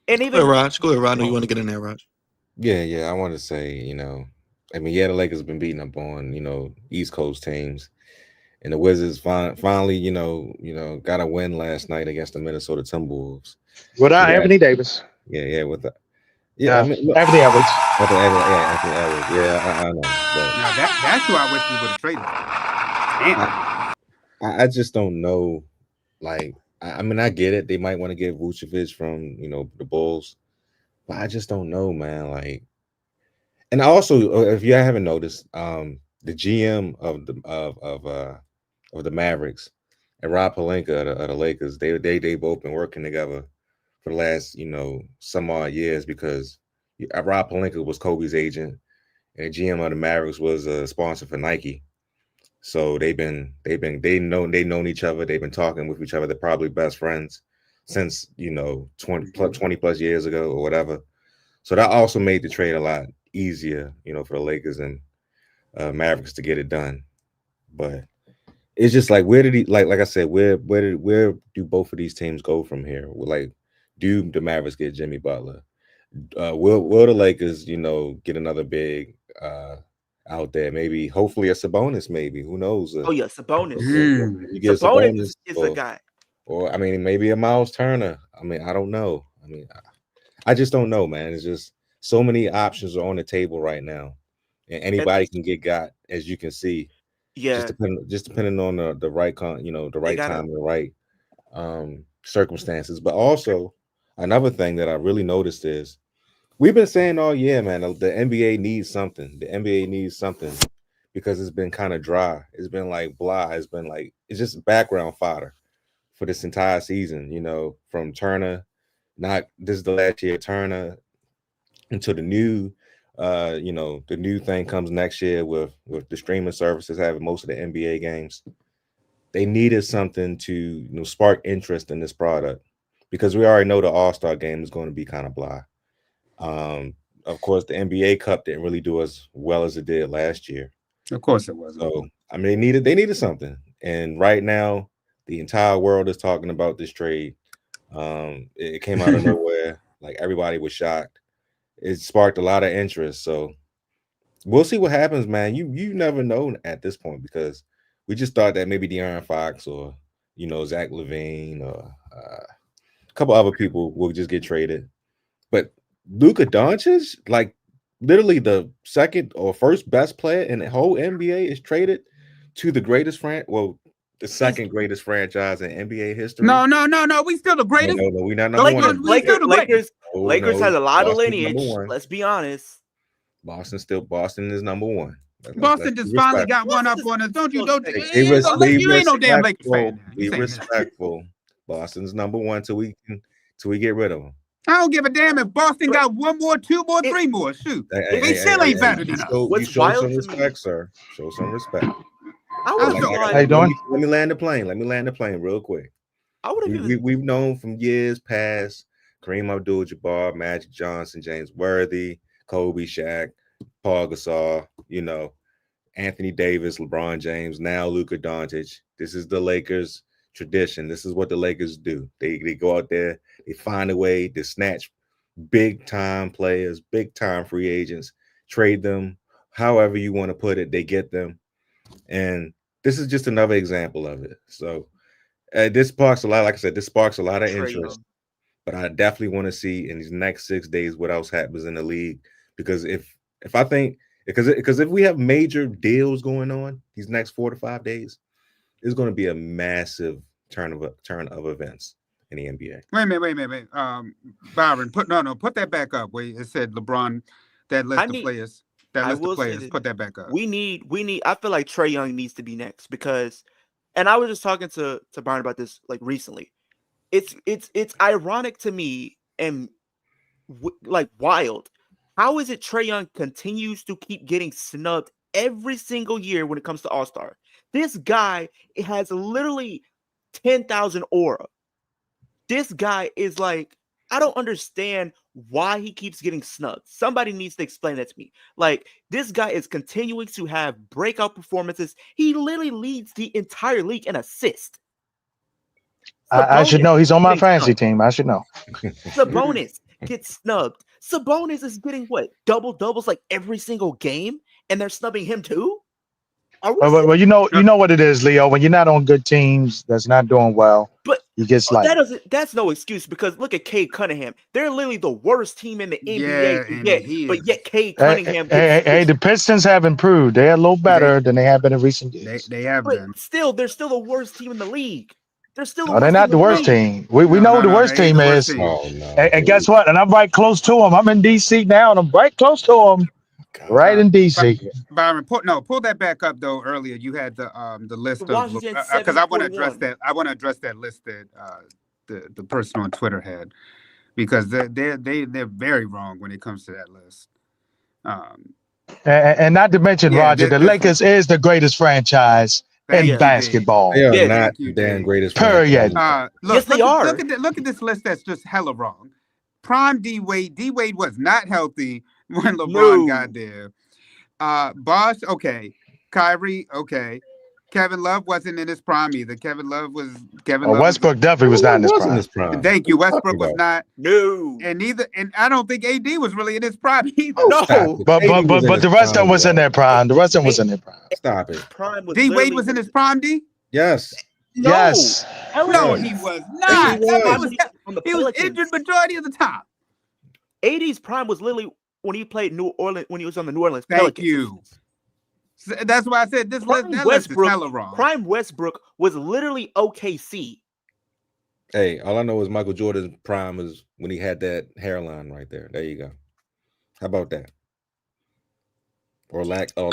[SPEAKER 1] even go ahead, Raj. I know you want to get in there, Raj.
[SPEAKER 5] Yeah. I want to say, the Lakers have been beating up on, East Coast teams. And the Wizards finally, got a win last night against the Minnesota Timberwolves.
[SPEAKER 2] Without Anthony Davis.
[SPEAKER 5] Yeah, with that.
[SPEAKER 2] Anthony Edwards.
[SPEAKER 5] Anthony Edwards. Yeah, I know.
[SPEAKER 4] Now that's who I wish we would have traded.
[SPEAKER 5] I just don't know. Like, I get it. They might want to get Vucevic from, the Bulls. But I just don't know, man. Like, and also, if you haven't noticed, the GM of the Mavericks and Rob Pelinka of the Lakers, they both been working together for the last, some odd years, because Rob Pelinka was Kobe's agent, and the GM of the Mavericks was a sponsor for Nike. So they've known each other. They've been talking with each other. They're probably best friends since 20 plus years ago or whatever. So that also made the trade a lot easier, for the Lakers and Mavericks to get it done. But it's just like, where did he, like I said, where do both of these teams go from here? Like, do the Mavericks get Jimmy Butler? Will the Lakers, get another big out there? Maybe, hopefully a Sabonis, maybe. Who knows?
[SPEAKER 6] Sabonis.
[SPEAKER 5] You get
[SPEAKER 6] Sabonis is a guy.
[SPEAKER 5] Or, maybe a Miles Turner. I don't know. I just don't know, man. It's just so many options are on the table right now. And anybody can get got, as you can see.
[SPEAKER 6] Yeah.
[SPEAKER 5] Just depending on the right time and the right circumstances. But also, another thing that I really noticed is, we've been saying all year, man, the NBA needs something. The NBA needs something because it's been kind of dry. It's been like blah. It's been like, it's just background fodder for this entire season, from Turner. Not this is the last year Turner until the new the new thing comes next year with the streaming services having most of the NBA games. They needed something to spark interest in this product, because we already know the All-Star game is going to be kind of blah. Of course, the NBA Cup didn't really do as well as it did last year.
[SPEAKER 4] Of course it was.
[SPEAKER 5] So they needed something, and right now the entire world is talking about this trade. It came out of nowhere. Like, everybody was shocked. It sparked a lot of interest. So we'll see what happens, man. You never know at this point, because we just thought that maybe De'Aaron Fox or Zach LaVine or a couple other people will just get traded. But Luka Doncic, like literally the second or first best player in the whole NBA, is traded to the greatest the second greatest franchise in NBA history.
[SPEAKER 4] No. We still the greatest.
[SPEAKER 5] No, we're not number one.
[SPEAKER 6] Lakers has a lot of lineage. Let's be honest.
[SPEAKER 5] Boston is number one.
[SPEAKER 4] Boston just finally got one up on us. Don't you?
[SPEAKER 5] You
[SPEAKER 4] ain't no damn Lakers fan.
[SPEAKER 5] Be respectful. Boston's number one till we get rid of them.
[SPEAKER 4] I don't give a damn if Boston got one more, two more, three more. Shoot, they still ain't better than us.
[SPEAKER 5] You show some respect, sir. Show some respect.
[SPEAKER 2] How you doing?
[SPEAKER 5] Let me land the plane real quick. We've known from years past Kareem Abdul-Jabbar, Magic Johnson, James Worthy, Kobe, Shaq, Paul Gasol, Anthony Davis, LeBron James, now Luka Doncic. This is the Lakers tradition. This is what the Lakers do. They go out there, they find a way to snatch big time players, big time free agents, trade them, however you want to put it, they get them. And this is just another example of it. So this sparks a lot, like I said, of interest. But I definitely want to see in these next 6 days what else happens in the league. Because if I think Because if we have major deals going on these next 4 to 5 days, it's going to be a massive turn of events in the NBA.
[SPEAKER 4] Wait a minute. Byron, put that back up. Wait, it said LeBron, that list of players. That list of players. Put that back up.
[SPEAKER 6] We need. I feel like Trae Young needs to be next because, and I was just talking to Byron about this like recently. It's ironic to me and like wild. How is it Trae Young continues to keep getting snubbed every single year when it comes to All-Star? This guy has literally 10,000 aura. This guy is like, I don't understand why he keeps getting snubbed. Somebody needs to explain that to me. Like, this guy is continuing to have breakout performances. He literally leads the entire league in assists.
[SPEAKER 2] I should know. He's on my fantasy team. I should know.
[SPEAKER 6] Sabonis gets snubbed. Sabonis is getting what? Double-doubles like every single game, and they're snubbing him too?
[SPEAKER 2] Well, you know what it is, Leo. When you're not on good teams that's not doing well,
[SPEAKER 6] but
[SPEAKER 2] you get slighted.
[SPEAKER 6] That's no excuse because look at Cade Cunningham. They're literally the worst team in the NBA, but yet Cade Cunningham.
[SPEAKER 2] Hey, the Pistons have improved. They're a little better than they have been in recent years.
[SPEAKER 4] They have been.
[SPEAKER 6] Still, they're still the worst team in the league. They're still.
[SPEAKER 2] They're not the worst team. We know who the worst team is.
[SPEAKER 5] Oh, no.
[SPEAKER 2] And guess what? And I'm right close to them. I'm in DC now, and I'm right close to them. Right in DC.
[SPEAKER 4] Byron, pull that back up though. Earlier, you had the list of because I want to address that. I want to address that list that the person on Twitter had because they're very wrong when it comes to that list.
[SPEAKER 2] And not to mention, Roger, the Lakers is the greatest franchise in basketball.
[SPEAKER 5] They are not the damn greatest.
[SPEAKER 2] Period.
[SPEAKER 6] Yes, they are.
[SPEAKER 4] Look at this list that's just hella wrong. Prime D Wade. D Wade was not healthy when LeBron got there. Bosh, okay. Kyrie, okay. Kevin Love wasn't in his prime either.
[SPEAKER 2] Westbrook definitely was not in his prime.
[SPEAKER 4] Thank you. Westbrook was not.
[SPEAKER 6] No.
[SPEAKER 4] And I don't think AD was really in his prime either.
[SPEAKER 6] No.
[SPEAKER 2] But the rest of them was in their prime. The rest of them was in their prime.
[SPEAKER 5] Stop it.
[SPEAKER 4] D Wade was in his prime, D?
[SPEAKER 5] Yes.
[SPEAKER 6] No.
[SPEAKER 2] Yes.
[SPEAKER 4] No, he was not. He was injured majority of the time.
[SPEAKER 6] AD's prime was literally when he played New Orleans, when he was on the New Orleans
[SPEAKER 4] Pelicans.
[SPEAKER 6] Thank you.
[SPEAKER 4] That's why I said this list is hella wrong.
[SPEAKER 6] Prime Westbrook was literally OKC.
[SPEAKER 5] Hey, all I know is Michael Jordan's prime is when he had that hairline right there. There you go. How about that? Or lack of.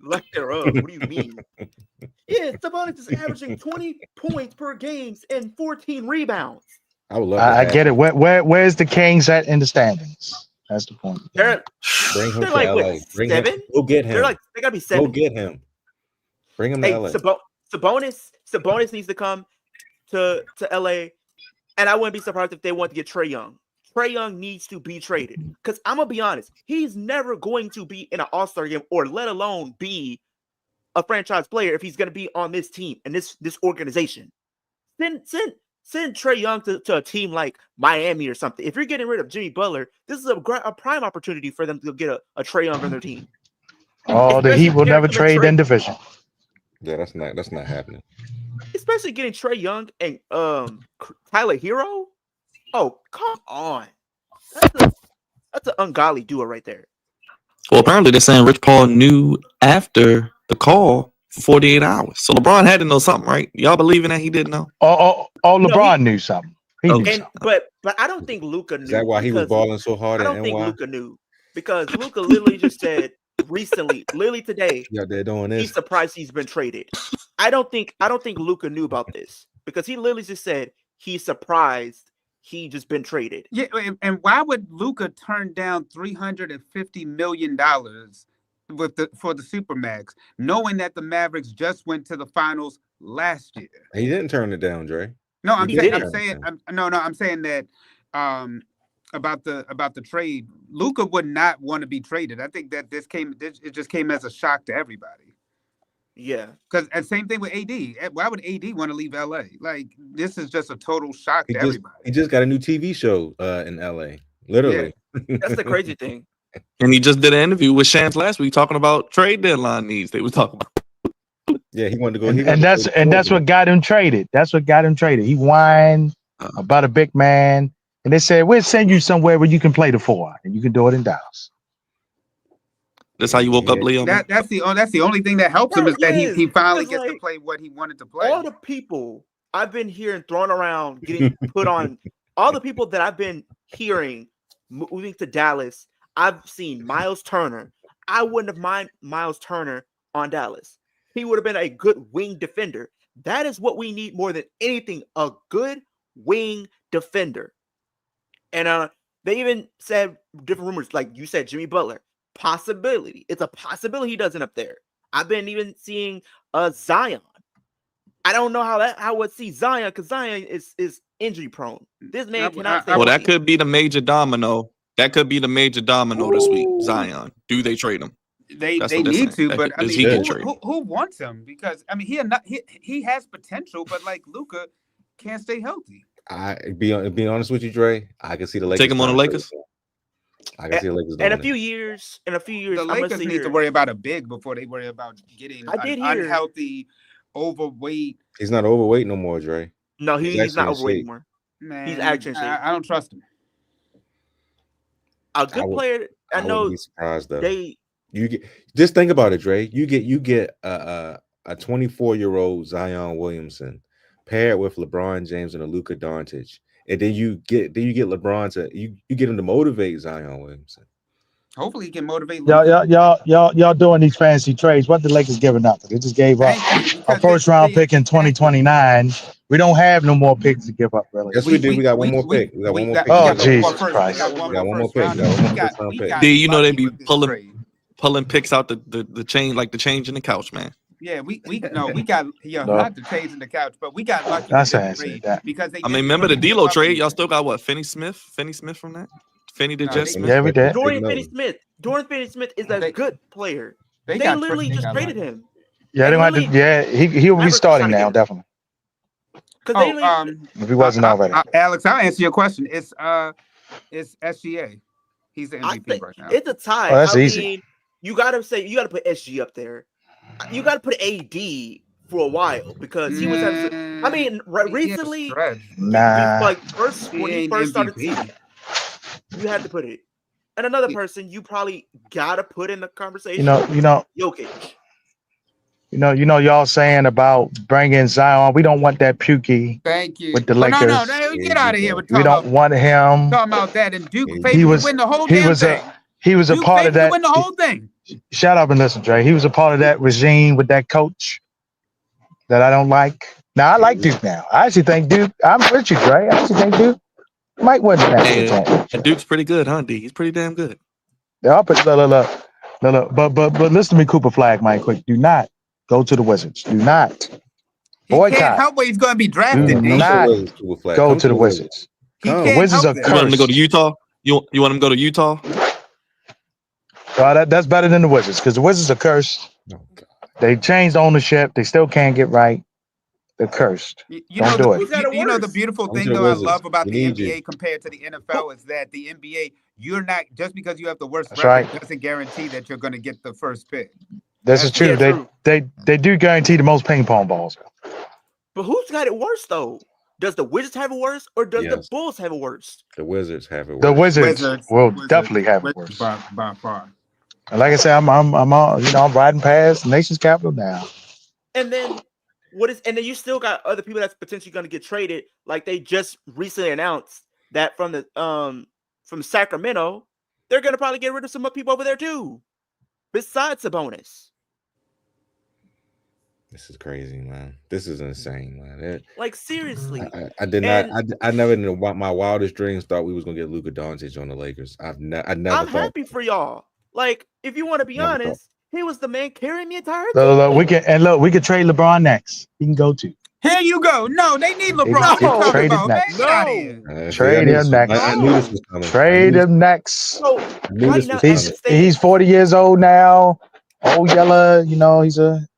[SPEAKER 6] Lack thereof. What do you mean? Yeah, Sabonis is averaging 20 points per game and 14 rebounds.
[SPEAKER 5] I would love.
[SPEAKER 2] I get it. Where's the Kings at in the standings? That's the point.
[SPEAKER 5] Bring him to
[SPEAKER 6] like,
[SPEAKER 5] LA.
[SPEAKER 6] what,
[SPEAKER 5] Bring
[SPEAKER 6] 7?
[SPEAKER 5] him. Go get him.
[SPEAKER 6] They gotta be 7.
[SPEAKER 5] Go get him. Bring him to LA.
[SPEAKER 6] Sabonis needs to come to LA, and I wouldn't be surprised if they want to get Trae Young. Trae Young needs to be traded because I'm gonna be honest, he's never going to be in an All-Star game or let alone be a franchise player if he's gonna be on this team and this organization. Send Trae Young to a team like Miami or something. If you're getting rid of Jimmy Butler, this is a prime opportunity for them to get a Trae Young on their team.
[SPEAKER 2] Oh, the Heat will never trade in division.
[SPEAKER 5] Yeah, that's not happening.
[SPEAKER 6] Especially getting Trae Young and Tyler Hero. Oh, come on. That's an ungodly duo right there.
[SPEAKER 1] Well, apparently they're saying Rich Paul knew after the call for 48 hours. So LeBron had to know something, right? Y'all believe in that he didn't know?
[SPEAKER 2] LeBron knew something. He knew something.
[SPEAKER 6] But I don't think Luka knew.
[SPEAKER 5] Is that why he was balling so hard?
[SPEAKER 6] I don't think Luka knew because Luka literally just said recently, literally today,
[SPEAKER 5] they're doing this.
[SPEAKER 6] He's surprised he's been traded. I don't think Luka knew about this because he literally just said he's surprised he just been traded.
[SPEAKER 4] Yeah, and why would Luka turn down $350 million for the Supermax, knowing that the Mavericks just went to the finals last year?
[SPEAKER 5] He didn't turn it down, Dre.
[SPEAKER 4] No, I'm saying that about the trade. Luka would not want to be traded. I think that it just came as a shock to everybody.
[SPEAKER 6] Yeah,
[SPEAKER 4] because same thing with AD. Why would AD want to leave LA? Like, this is just a total shock to everybody.
[SPEAKER 5] He just got a new TV show in LA. Literally,
[SPEAKER 6] that's the crazy thing.
[SPEAKER 1] And he just did an interview with Shams last week talking about trade deadline needs. They were talking about.
[SPEAKER 5] Yeah, he wanted to go.
[SPEAKER 2] And that's what got him traded. That's what got him traded. He whined about a big man, and they said, "We'll send you somewhere where you can play the 4, and you can do it in Dallas."
[SPEAKER 1] That's how you woke up, Leo. Man?
[SPEAKER 4] That's the only thing that helps him is that he finally gets to play what he wanted to play.
[SPEAKER 6] All the people I've been hearing thrown around, getting put on, all the people that I've been hearing moving to Dallas, I've seen Miles Turner. I wouldn't have minded Miles Turner on Dallas. He would have been a good wing defender. That is what we need more than anything, a good wing defender. And they even said different rumors, like you said, Jimmy Butler. Possibility. It's a possibility he doesn't up there. I've been even seeing Zion. I don't know how I would see Zion because Zion is injury prone. This man cannot stay.
[SPEAKER 1] Well, that could be the major domino. That could be the major domino this week. Zion. Do they trade him?
[SPEAKER 4] They need to, but I mean, who wants him? Because I mean, he has potential, but like Luka can't stay healthy.
[SPEAKER 5] Be honest with you, Dre. I can see the Lakers
[SPEAKER 1] take him on the Lakers.
[SPEAKER 5] I can see the Lakers.
[SPEAKER 6] In a few years,
[SPEAKER 4] the Lakers need to worry about a big before they worry about getting an unhealthy, overweight.
[SPEAKER 5] He's not overweight no more, Dre.
[SPEAKER 6] No, he's not overweight anymore.
[SPEAKER 4] Man,
[SPEAKER 6] he's actually.
[SPEAKER 4] I don't trust him.
[SPEAKER 6] A good player. I know.
[SPEAKER 5] Be surprised though. You get just think about it, Dre. You get a 24-year-old Zion Williamson paired with LeBron James and a Luka Doncic. And then you get LeBron to you get him to motivate Zion Williamson.
[SPEAKER 4] Hopefully he can motivate.
[SPEAKER 2] Y'all doing these fancy trades. What the Lakers giving up? They just gave up a first round pick in 2029. We don't have no more picks to give up, really.
[SPEAKER 5] Yes, we do. We got one more pick. We got one more pick.
[SPEAKER 2] Oh, Jesus Christ.
[SPEAKER 5] We got one more pick.
[SPEAKER 1] Do you know they be pulling picks out the chain, like the change in the couch, man?
[SPEAKER 4] Yeah, we got not the trades in the couch, but we got lucky.
[SPEAKER 2] That's
[SPEAKER 4] because they.
[SPEAKER 1] I mean, remember the D'Lo trade? Y'all still got what? Finney Smith from that. Finney to Jeff Smith.
[SPEAKER 2] Yeah, we did.
[SPEAKER 6] Dorian Finney-Smith is a good player. They literally just traded him.
[SPEAKER 2] Yeah, they might. Yeah, he'll be starting now, definitely.
[SPEAKER 6] If
[SPEAKER 2] he wasn't already.
[SPEAKER 4] Alex, I'll answer your question. It's SGA. He's the MVP right now.
[SPEAKER 6] It's a tie.
[SPEAKER 2] Oh, that's easy.
[SPEAKER 6] You gotta put SG up there. You gotta put AD for a while because he was having. I mean, recently, like when he first started the season, you had to put it. And another person you probably gotta put in the conversation. Jokic.
[SPEAKER 2] Y'all saying about bringing Zion. We don't want that Pukey.
[SPEAKER 4] Thank you.
[SPEAKER 2] With the Lakers.
[SPEAKER 4] No, get out of here.
[SPEAKER 2] We don't want him.
[SPEAKER 4] Talking about that and Duke. He was win the whole damn thing.
[SPEAKER 2] He was a part of that.
[SPEAKER 4] Win the whole thing.
[SPEAKER 2] Shut up and listen, Dre. He was a part of that regime with that coach that I don't like. Now I like Duke now. I actually think Duke. I'm with you, Dre. I actually think Duke might win that.
[SPEAKER 1] And Duke's pretty good, huh? D. He's pretty damn good.
[SPEAKER 2] Yeah, but listen to me, Cooper Flag, Mike. Quick, do not go to the Wizards. Do not boycott.
[SPEAKER 4] He can't help where he's going to be drafted.
[SPEAKER 2] Do not go to the Wizards. The Wizards are cursed.
[SPEAKER 1] You want him to go to Utah? You want him to go to Utah?
[SPEAKER 2] That's better than the Wizards because the Wizards are cursed. Oh, God. They changed ownership. They still can't get right. They're cursed. Don't do it.
[SPEAKER 4] You know the beautiful thing though I love about the NBA compared to the NFL is that the NBA, you're not just because you have the worst record doesn't guarantee that you're going to get the first pick.
[SPEAKER 2] This is true. They do guarantee the most ping pong balls.
[SPEAKER 6] But who's got it worse though? Does the Wizards have it worse, or does the Bulls have it worse?
[SPEAKER 5] The Wizards have it worse.
[SPEAKER 2] The Wizards will definitely have it worse
[SPEAKER 4] by far.
[SPEAKER 2] And like I said, I'm I'm riding past the nation's capital now.
[SPEAKER 6] And then and then you still got other people that's potentially going to get traded. Like they just recently announced that from Sacramento, they're going to probably get rid of some people over there too. Besides Sabonis.
[SPEAKER 5] This is crazy, man. This is insane, man.
[SPEAKER 6] Like seriously,
[SPEAKER 5] I did not. I never in my wildest dreams thought we was gonna get Luka Doncic on the Lakers. I never.
[SPEAKER 6] I'm happy for y'all. Like, if you want to be honest, he was the man carrying the entire team.
[SPEAKER 2] Look, we can trade LeBron next. He can go to.
[SPEAKER 4] Here you go. No, they need LeBron.
[SPEAKER 2] Trade him next. Trade him next.
[SPEAKER 5] I knew this was coming.
[SPEAKER 2] Trade him next.
[SPEAKER 6] So, right now,
[SPEAKER 2] he's 40 years old now. Old Yeller,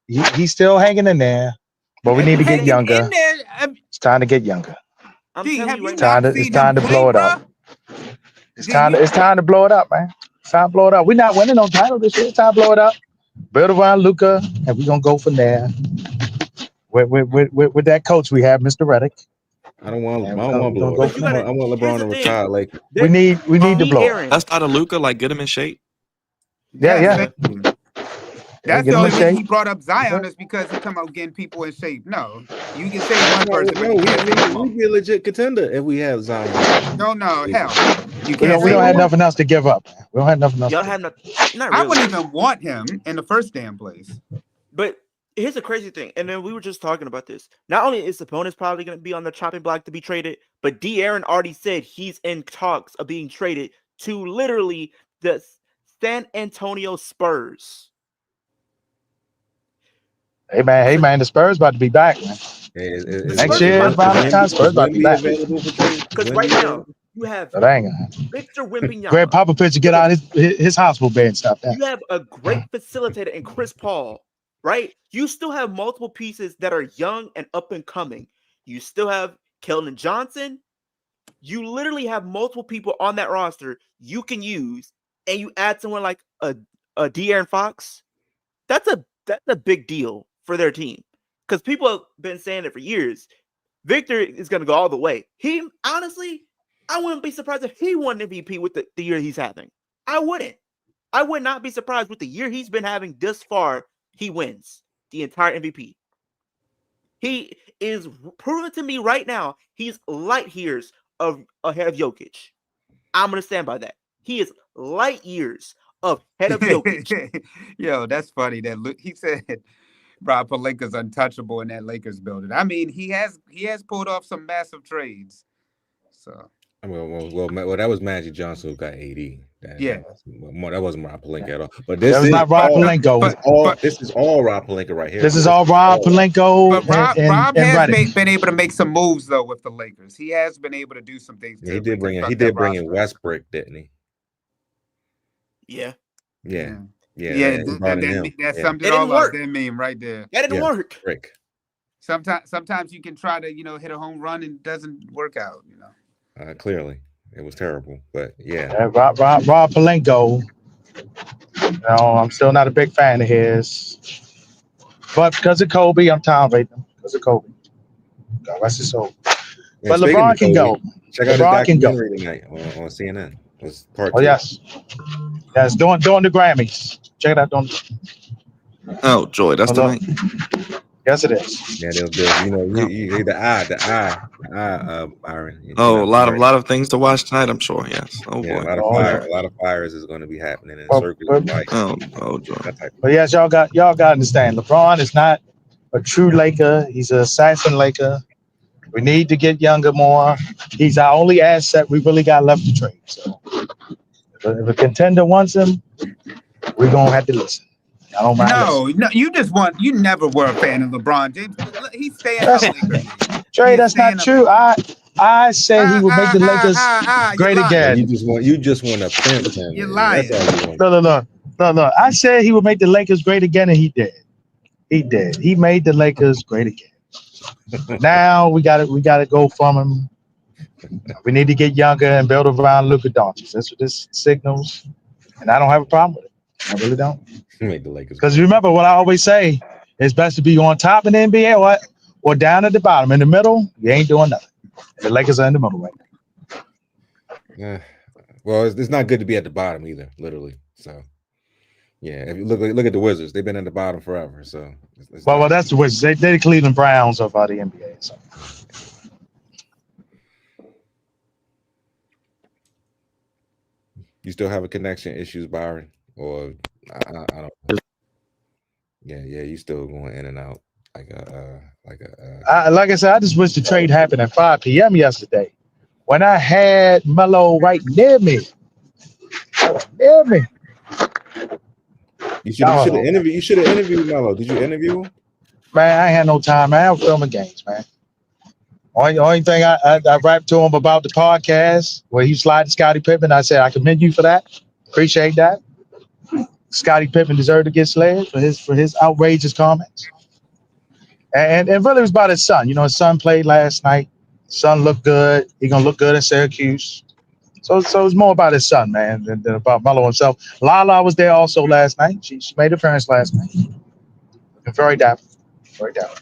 [SPEAKER 2] he's still hanging in there. But we need to get younger. It's time to get younger. It's time to blow it up. It's time to blow it up, man. It's time to blow it up. We're not winning no title this year. It's time to blow it up. Build around Luka, and we're gonna go from there. With that coach we have, Mr. Reddick.
[SPEAKER 5] I want LeBron to retire. Like
[SPEAKER 2] we need to blow.
[SPEAKER 1] That's not a Luka. Like get him in shape.
[SPEAKER 2] Yeah.
[SPEAKER 4] Thank you. That's
[SPEAKER 2] get
[SPEAKER 4] the
[SPEAKER 2] him
[SPEAKER 4] only
[SPEAKER 2] in
[SPEAKER 4] reason
[SPEAKER 2] shape.
[SPEAKER 4] he brought up Zion is because he come out getting people in shape. No, you can say one person, but
[SPEAKER 5] No,
[SPEAKER 4] you can't say them all.
[SPEAKER 5] we'd be a legit contender if we have Zion.
[SPEAKER 4] No, hell, you
[SPEAKER 2] We
[SPEAKER 4] can't
[SPEAKER 2] don't
[SPEAKER 4] say
[SPEAKER 2] have
[SPEAKER 4] them all.
[SPEAKER 2] nothing else to give up, man. We don't have nothing else.
[SPEAKER 6] Y'all
[SPEAKER 2] to
[SPEAKER 6] have not
[SPEAKER 4] I
[SPEAKER 6] really.
[SPEAKER 4] wouldn't even want him in the first damn place.
[SPEAKER 6] But here's the crazy thing, and then we were just talking about this. Not only is Sabonis probably going to be on the chopping block to be traded, but De'Aaron already said he's in talks of being traded to literally the San Antonio Spurs.
[SPEAKER 2] Hey man, the Spurs about to be back, man. Next year, Valentine's Spurs about to be back.
[SPEAKER 6] Because right now you have Victor Wembanyama.
[SPEAKER 2] Greg Popovich to get out his hospital bed and stuff.
[SPEAKER 6] You have a great facilitator in Chris Paul, right? You still have multiple pieces that are young and up and coming. You still have Keldon Johnson. You literally have multiple people on that roster you can use, and you add someone like a De'Aaron Fox. That's a big deal for their team, because people have been saying it for years. Victor is going to go all the way. Honestly, I wouldn't be surprised if he won MVP with the year he's having. I wouldn't. I would not be surprised with the year he's been having this far. He wins the entire MVP. He is proving to me right now he's light years ahead of Jokic. I'm going to stand by that. He is light years ahead of Jokic.
[SPEAKER 4] Yo, that's funny. He said Rob Pelinka's untouchable in that Lakers building. I mean, he has pulled off some massive trades. So.
[SPEAKER 5] Well, that was Magic Johnson who got 80. That wasn't Rob Pelinka at all. But
[SPEAKER 2] this is not Rob Pelinka.
[SPEAKER 5] This is all Rob Pelinka right here.
[SPEAKER 2] This is all Rob Pelinka.
[SPEAKER 4] But Rob has been able to make some moves though with the Lakers. He has been able to do some things.
[SPEAKER 5] Yeah, he did bring in Westbrook, didn't he?
[SPEAKER 6] Yeah.
[SPEAKER 4] That summed it all up. That meme right there.
[SPEAKER 6] That didn't work.
[SPEAKER 5] Rick.
[SPEAKER 4] Sometimes you can try to hit a home run and it doesn't work out.
[SPEAKER 5] Clearly, it was terrible, but yeah.
[SPEAKER 2] Rob Pelinka. I'm still not a big fan of his, but because of Kobe, I'm tolerating him because of Kobe. God rest his soul. But LeBron can go.
[SPEAKER 5] Check out LeBron can go tonight on CNN. It was part 2.
[SPEAKER 2] Yes, doing the Grammys. Check it out.
[SPEAKER 1] Oh, Joy, that's tonight.
[SPEAKER 2] Yes, it is.
[SPEAKER 5] Yeah, they'll you the eye, Byron.
[SPEAKER 1] A lot of things to watch tonight, I'm sure. Yes. Oh boy.
[SPEAKER 5] A lot of fires is going to be happening in circles.
[SPEAKER 1] Joy.
[SPEAKER 2] But yes, y'all got to understand. LeBron is not a true Laker. He's an assassin Laker. We need to get younger more. He's our only asset we really got left to trade. So if a contender wants him, we're gonna have to listen. I don't mind.
[SPEAKER 4] No, you never were a fan of LeBron James. He's staying up.
[SPEAKER 2] Trey, that's not true. I said he would make the Lakers great again.
[SPEAKER 5] You just want to pimp him.
[SPEAKER 4] You're lying.
[SPEAKER 2] No. I said he would make the Lakers great again, and he did. He made the Lakers great again. Now we got to go from him. We need to get younger and build around Luka Doncic. That's what this signals, and I don't have a problem with it. I really don't.
[SPEAKER 5] Make the Lakers.
[SPEAKER 2] Because remember what I always say: it's best to be on top in the NBA or down at the bottom. In the middle, you ain't doing nothing. The Lakers are in the middle right now.
[SPEAKER 5] Yeah. Well, it's not good to be at the bottom either, literally. So. Yeah, if you look at the Wizards, they've been at the bottom forever. So,
[SPEAKER 2] well, that's the Wizards. They're the Cleveland Browns of the NBA. So.
[SPEAKER 5] You still have a connection issues, Byron, or I don't know. Yeah, you still going in and out like
[SPEAKER 2] I said, I just wish the trade happened at 5 p.m. yesterday when I had Melo right near me.
[SPEAKER 5] You should have interviewed Melo. Did you interview him?
[SPEAKER 2] Man, I ain't had no time, man. I was filming games, man. Only thing I rapped to him about the podcast where he slid Scottie Pippen. I said, I commend you for that. Appreciate that. Scottie Pippen deserved to get slayed for his outrageous comments. And really it was about his son. His son played last night. Son looked good. He gonna look good in Syracuse. So it's more about his son, man, than about Melo himself. Lala was there also last night. She made an appearance last night. Very dapper. Very dapper.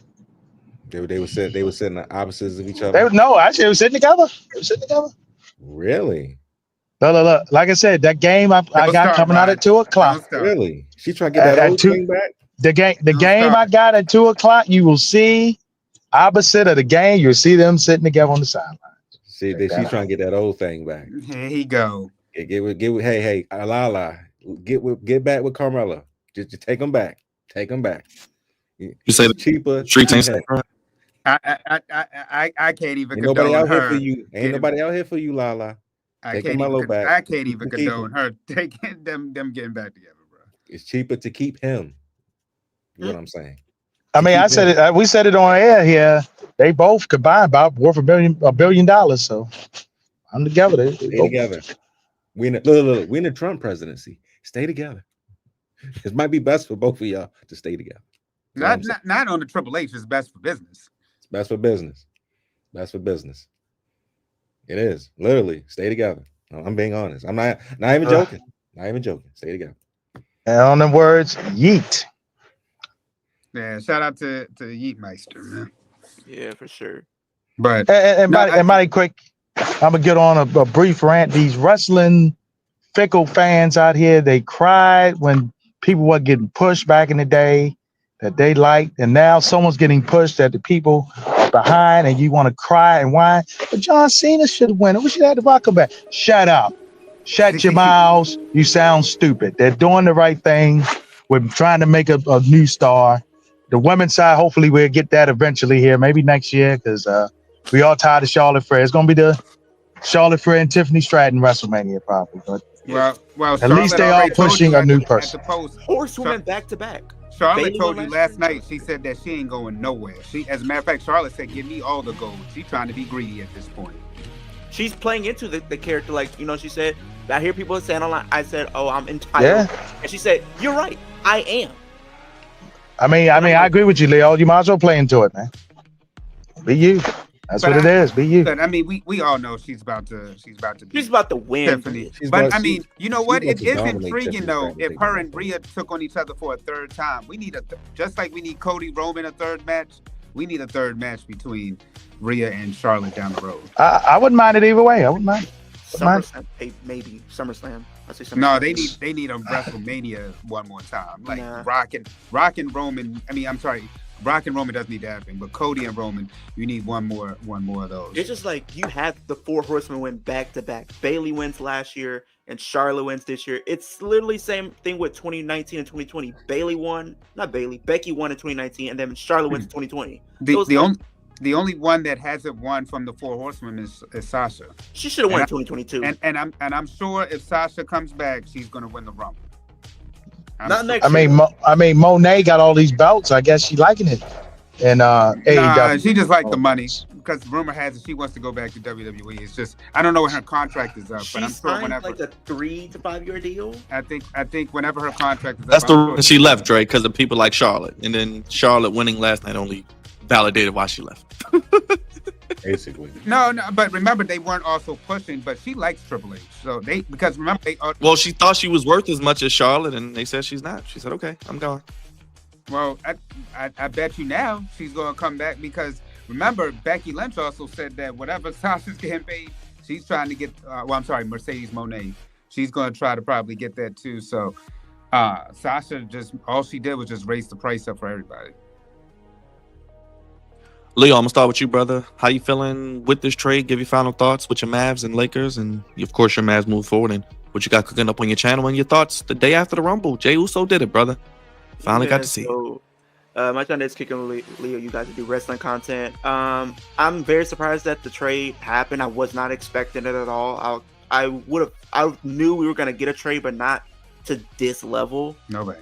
[SPEAKER 5] They were sitting on opposites of each other.
[SPEAKER 2] Actually they were sitting together.
[SPEAKER 5] Really?
[SPEAKER 2] Look. Like I said, that game I got
[SPEAKER 4] start,
[SPEAKER 2] coming out
[SPEAKER 4] Rod.
[SPEAKER 2] at 2:00.
[SPEAKER 4] Don't start.
[SPEAKER 5] Really? She trying to get that
[SPEAKER 2] At
[SPEAKER 5] old
[SPEAKER 2] two-
[SPEAKER 5] thing back?
[SPEAKER 2] The
[SPEAKER 4] Don't
[SPEAKER 2] game
[SPEAKER 4] start.
[SPEAKER 2] I got at 2:00, you will see opposite of the game. You'll see them sitting together on the sideline.
[SPEAKER 5] See,
[SPEAKER 2] Check that
[SPEAKER 5] she's
[SPEAKER 2] out.
[SPEAKER 5] trying to get that old thing back.
[SPEAKER 4] Here he go.
[SPEAKER 5] Get with. Hey, Lala, get back with Carmella. Just take them back. Take them back.
[SPEAKER 1] You say
[SPEAKER 5] It's cheaper.
[SPEAKER 1] Streets ain't
[SPEAKER 5] Hey,
[SPEAKER 1] safe, right?
[SPEAKER 4] I can't even
[SPEAKER 5] ain't nobody
[SPEAKER 4] condone
[SPEAKER 5] out here
[SPEAKER 4] her.
[SPEAKER 5] for you. Ain't nobody out here for you, Lala. Take Carmelo back.
[SPEAKER 4] I can't even
[SPEAKER 5] Keep him.
[SPEAKER 4] condone her taking them getting back together, bro.
[SPEAKER 5] It's cheaper to keep him. You know what I'm saying?
[SPEAKER 2] I mean, I said it. We said it on air here. They both combined about worth $1 billion. So I'm together. They
[SPEAKER 5] Stay
[SPEAKER 2] both-
[SPEAKER 5] together. We in the we in the Trump presidency. Stay together. It might be best for both of y'all to stay together.
[SPEAKER 4] Not on the Triple H. It's best for business.
[SPEAKER 5] It's best for business. Best for business. It is literally stay together. I'm being honest. I'm not even joking. Not even joking. Stay together.
[SPEAKER 2] And on them words, yeet.
[SPEAKER 4] Yeah, shout out to Yeetmeister, man.
[SPEAKER 6] Yeah, for sure.
[SPEAKER 4] But
[SPEAKER 2] Mighty quick, I'm gonna get on a brief rant. These wrestling fickle fans out here, they cried when people were getting pushed back in the day that they liked, and now someone's getting pushed that the people are behind, and you want to cry and whine. But John Cena should have won. We should have the rock back. Shut up. Shut your mouths. You sound stupid. They're doing the right thing. We're trying to make a new star. The women's side, hopefully we'll get that eventually here, maybe next year, because we all tired of Charlotte Flair. It's going to be the Charlotte Flair and Tiffany Stratton WrestleMania probably. But
[SPEAKER 4] well,
[SPEAKER 2] at least they are pushing a new person.
[SPEAKER 6] Horsewomen back to back.
[SPEAKER 4] Charlotte
[SPEAKER 6] Bayley
[SPEAKER 4] told
[SPEAKER 6] won
[SPEAKER 4] you
[SPEAKER 6] last
[SPEAKER 4] last night. She said that she ain't going nowhere. As a matter of fact, Charlotte said, "Give me all the gold." She's trying to be greedy at this point.
[SPEAKER 6] She's playing into the character, like, you know, she said, I hear people saying online, I said, oh, I'm entitled.
[SPEAKER 2] Yeah.
[SPEAKER 6] And she said, you're right, I am.
[SPEAKER 2] I mean, I agree with you, Leo. You might as well play into it, man. Be you. That's what it is. Be you.
[SPEAKER 4] But I mean, we all know she's about to
[SPEAKER 6] win.
[SPEAKER 4] Tiffany. But I mean, you know what? It is intriguing though. If her and Rhea took on each other for a third time, we need just like we need Cody Roman a third match. We need a third match between Rhea and Charlotte down the road.
[SPEAKER 2] I wouldn't mind it either way. I wouldn't mind.
[SPEAKER 6] SummerSlam, maybe SummerSlam. I say SummerSlam.
[SPEAKER 4] No, they need a WrestleMania one more time. Like Rock and Roman. I mean, I'm sorry. Brock and Roman doesn't need to happen, but Cody and Roman, you need one more of those.
[SPEAKER 6] It's just like you had the four horsemen win back to back. Bayley wins last year and Charlotte wins this year. It's literally same thing with 2019 and 2020. Becky won in 2019, and then Charlotte wins in 2020.
[SPEAKER 4] The only one that hasn't won from the four horsemen is Sasha.
[SPEAKER 6] She should have won in 2022.
[SPEAKER 4] And I'm sure if Sasha comes back, she's gonna win the Rumble.
[SPEAKER 2] I mean, Monet got all these belts. I guess she liking it. And AEW.
[SPEAKER 4] She just like the money because rumor has it she wants to go back to WWE. It's just I don't know when her contract is up, but I'm sure whenever
[SPEAKER 6] like a 3 to 5 year deal.
[SPEAKER 4] I think whenever her contract is
[SPEAKER 1] that's
[SPEAKER 4] up,
[SPEAKER 1] the reason she left, Dre, because of people like Charlotte, and then Charlotte winning last night only validated why she left.
[SPEAKER 5] Basically.
[SPEAKER 4] No, but remember they weren't also pushing, but she likes Triple H. So because remember they
[SPEAKER 1] well, she thought she was worth as much as Charlotte, and they said she's not. She said, "Okay, I'm going."
[SPEAKER 4] Well, I bet you now she's going to come back because remember Becky Lynch also said that whatever Sasha's getting paid, she's trying to get. Mercedes Moné. She's going to try to probably get that too. So Sasha all she did was just raise the price up for everybody.
[SPEAKER 1] Leo, I'm gonna start with you, brother. How you feeling with this trade? Give your final thoughts with your Mavs and Lakers, and of course your Mavs move forward, and what you got cooking up on your channel, and your thoughts the day after the Rumble. Jey Uso did it, brother. Finally got to see it.
[SPEAKER 6] My channel is kicking Leo. You guys do wrestling content. I'm very surprised that the trade happened. I was not expecting it at all. I knew we were gonna get a trade, but not to this level.
[SPEAKER 4] Nobody.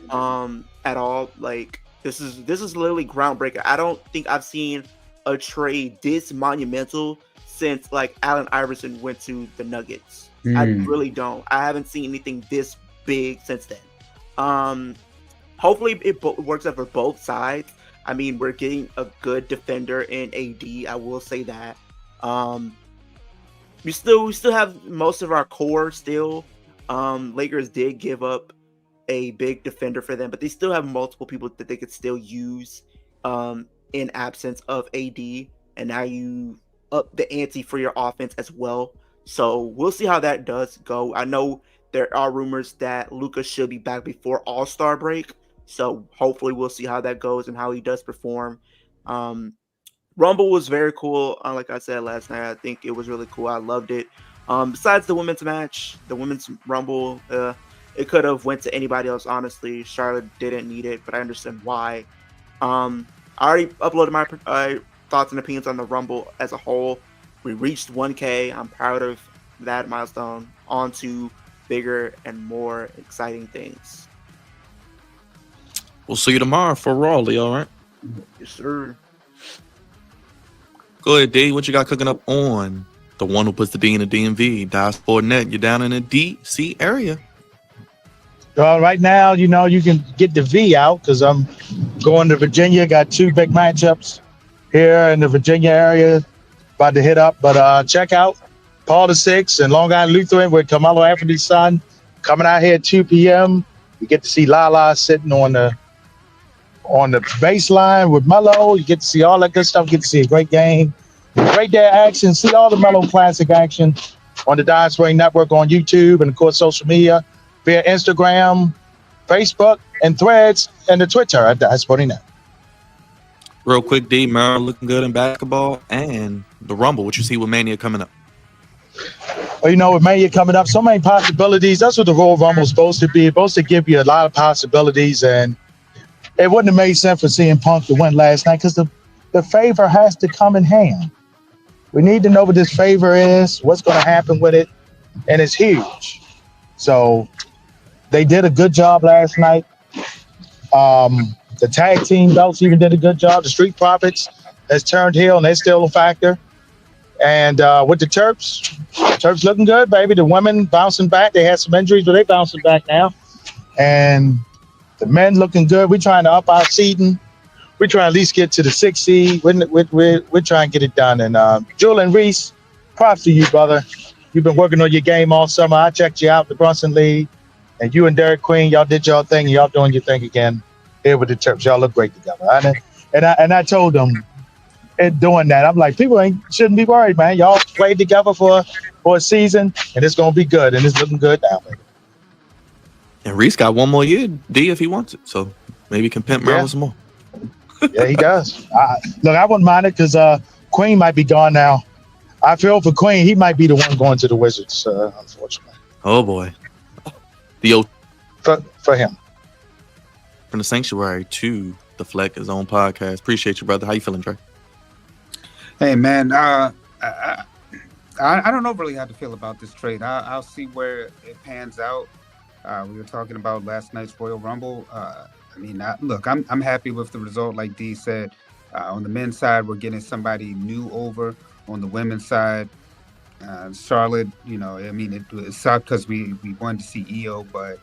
[SPEAKER 6] At all. Like this is literally groundbreaking. I don't think I've seen a trade this monumental since like Allen Iverson went to the Nuggets. I really don't. I haven't seen anything this big since then. Hopefully it works out for both sides. I mean, we're getting a good defender in AD. I will say that. We still have most of our core still. Lakers did give up a big defender for them, but they still have multiple people that they could still use in absence of AD. And now you up the ante for your offense as well. So we'll see how that does go. I know there are rumors that Luka should be back before All-Star break. So hopefully we'll see how that goes and how he does perform. Rumble was very cool. Like I said last night, I think it was really cool. I loved it. Besides the women's match, the women's Rumble, it could have went to anybody else, honestly. Charlotte didn't need it, but I understand why. I already uploaded my thoughts and opinions on the Rumble as a whole. We reached 1K. I'm proud of that milestone. On to bigger and more exciting things.
[SPEAKER 1] We'll see you tomorrow for Raleigh, all right?
[SPEAKER 6] Yes, sir.
[SPEAKER 1] Go ahead, D. What you got cooking up on the one who puts the D in the DMV, Diasport.net? You're down in the DC area.
[SPEAKER 2] Right now, you can get the V out because I'm going to Virginia. Got 2 big matchups here in the Virginia area. About to hit up, but check out Paul the Sixth and Long Island Lutheran with Carmelo Anthony's son coming out here at 2 p.m. You get to see Lala sitting on the baseline with Melo. You get to see all that good stuff. You get to see a great game, great day of action. See all the Melo Classic action on the Diaspora Network on YouTube and of course social media via Instagram, Facebook, and Threads, and the Twitter at Diaspora Net.
[SPEAKER 1] Real quick, D. Merrill looking good in basketball and the Rumble. What you see with Mania coming up?
[SPEAKER 2] Well, with Mania coming up, so many possibilities. That's what the Royal Rumble is supposed to be. It's supposed to give you a lot of possibilities, and it wouldn't have made sense for CM Punk to win last night because the favor has to come in hand. We need to know what this favor is, what's going to happen with it, and it's huge. So they did a good job last night. The tag team belts even did a good job. The Street Profits has turned heel, and they're still a factor. And with the Terps looking good, baby. The women bouncing back. They had some injuries, but they're bouncing back now. And the men looking good. We're trying to up our seeding. We're trying to at least get to the 6th seed. We're trying to get it done. And Julian Reese, props to you, brother. You've been working on your game all summer. I checked you out in the Brunson League. And you and Derek Queen, y'all did your thing. Y'all doing your thing again here with the Terps. Y'all look great together. And I told them, in doing that, I'm like, people shouldn't be worried, man. Y'all played together for a season, and it's going to be good. And it's looking good now, baby.
[SPEAKER 1] And Reese got one more year, D, if he wants it. So maybe he can pimp Merrill some more.
[SPEAKER 2] Yeah, he does. Look, I wouldn't mind it because Queen might be gone now. I feel for Queen, he might be the one going to the Wizards, unfortunately.
[SPEAKER 1] Oh, boy. The
[SPEAKER 2] for him.
[SPEAKER 1] From the Sanctuary to the Fleck, his own podcast. Appreciate you, brother. How you feeling, Trey?
[SPEAKER 4] Hey, man. I don't know really how to feel about this trade. I'll see where it pans out. We were talking about last night's Royal Rumble. Look, I'm happy with the result. Like D said, on the men's side, we're getting somebody new over. On the women's side, Charlotte, it sucked because we wanted to see EO, but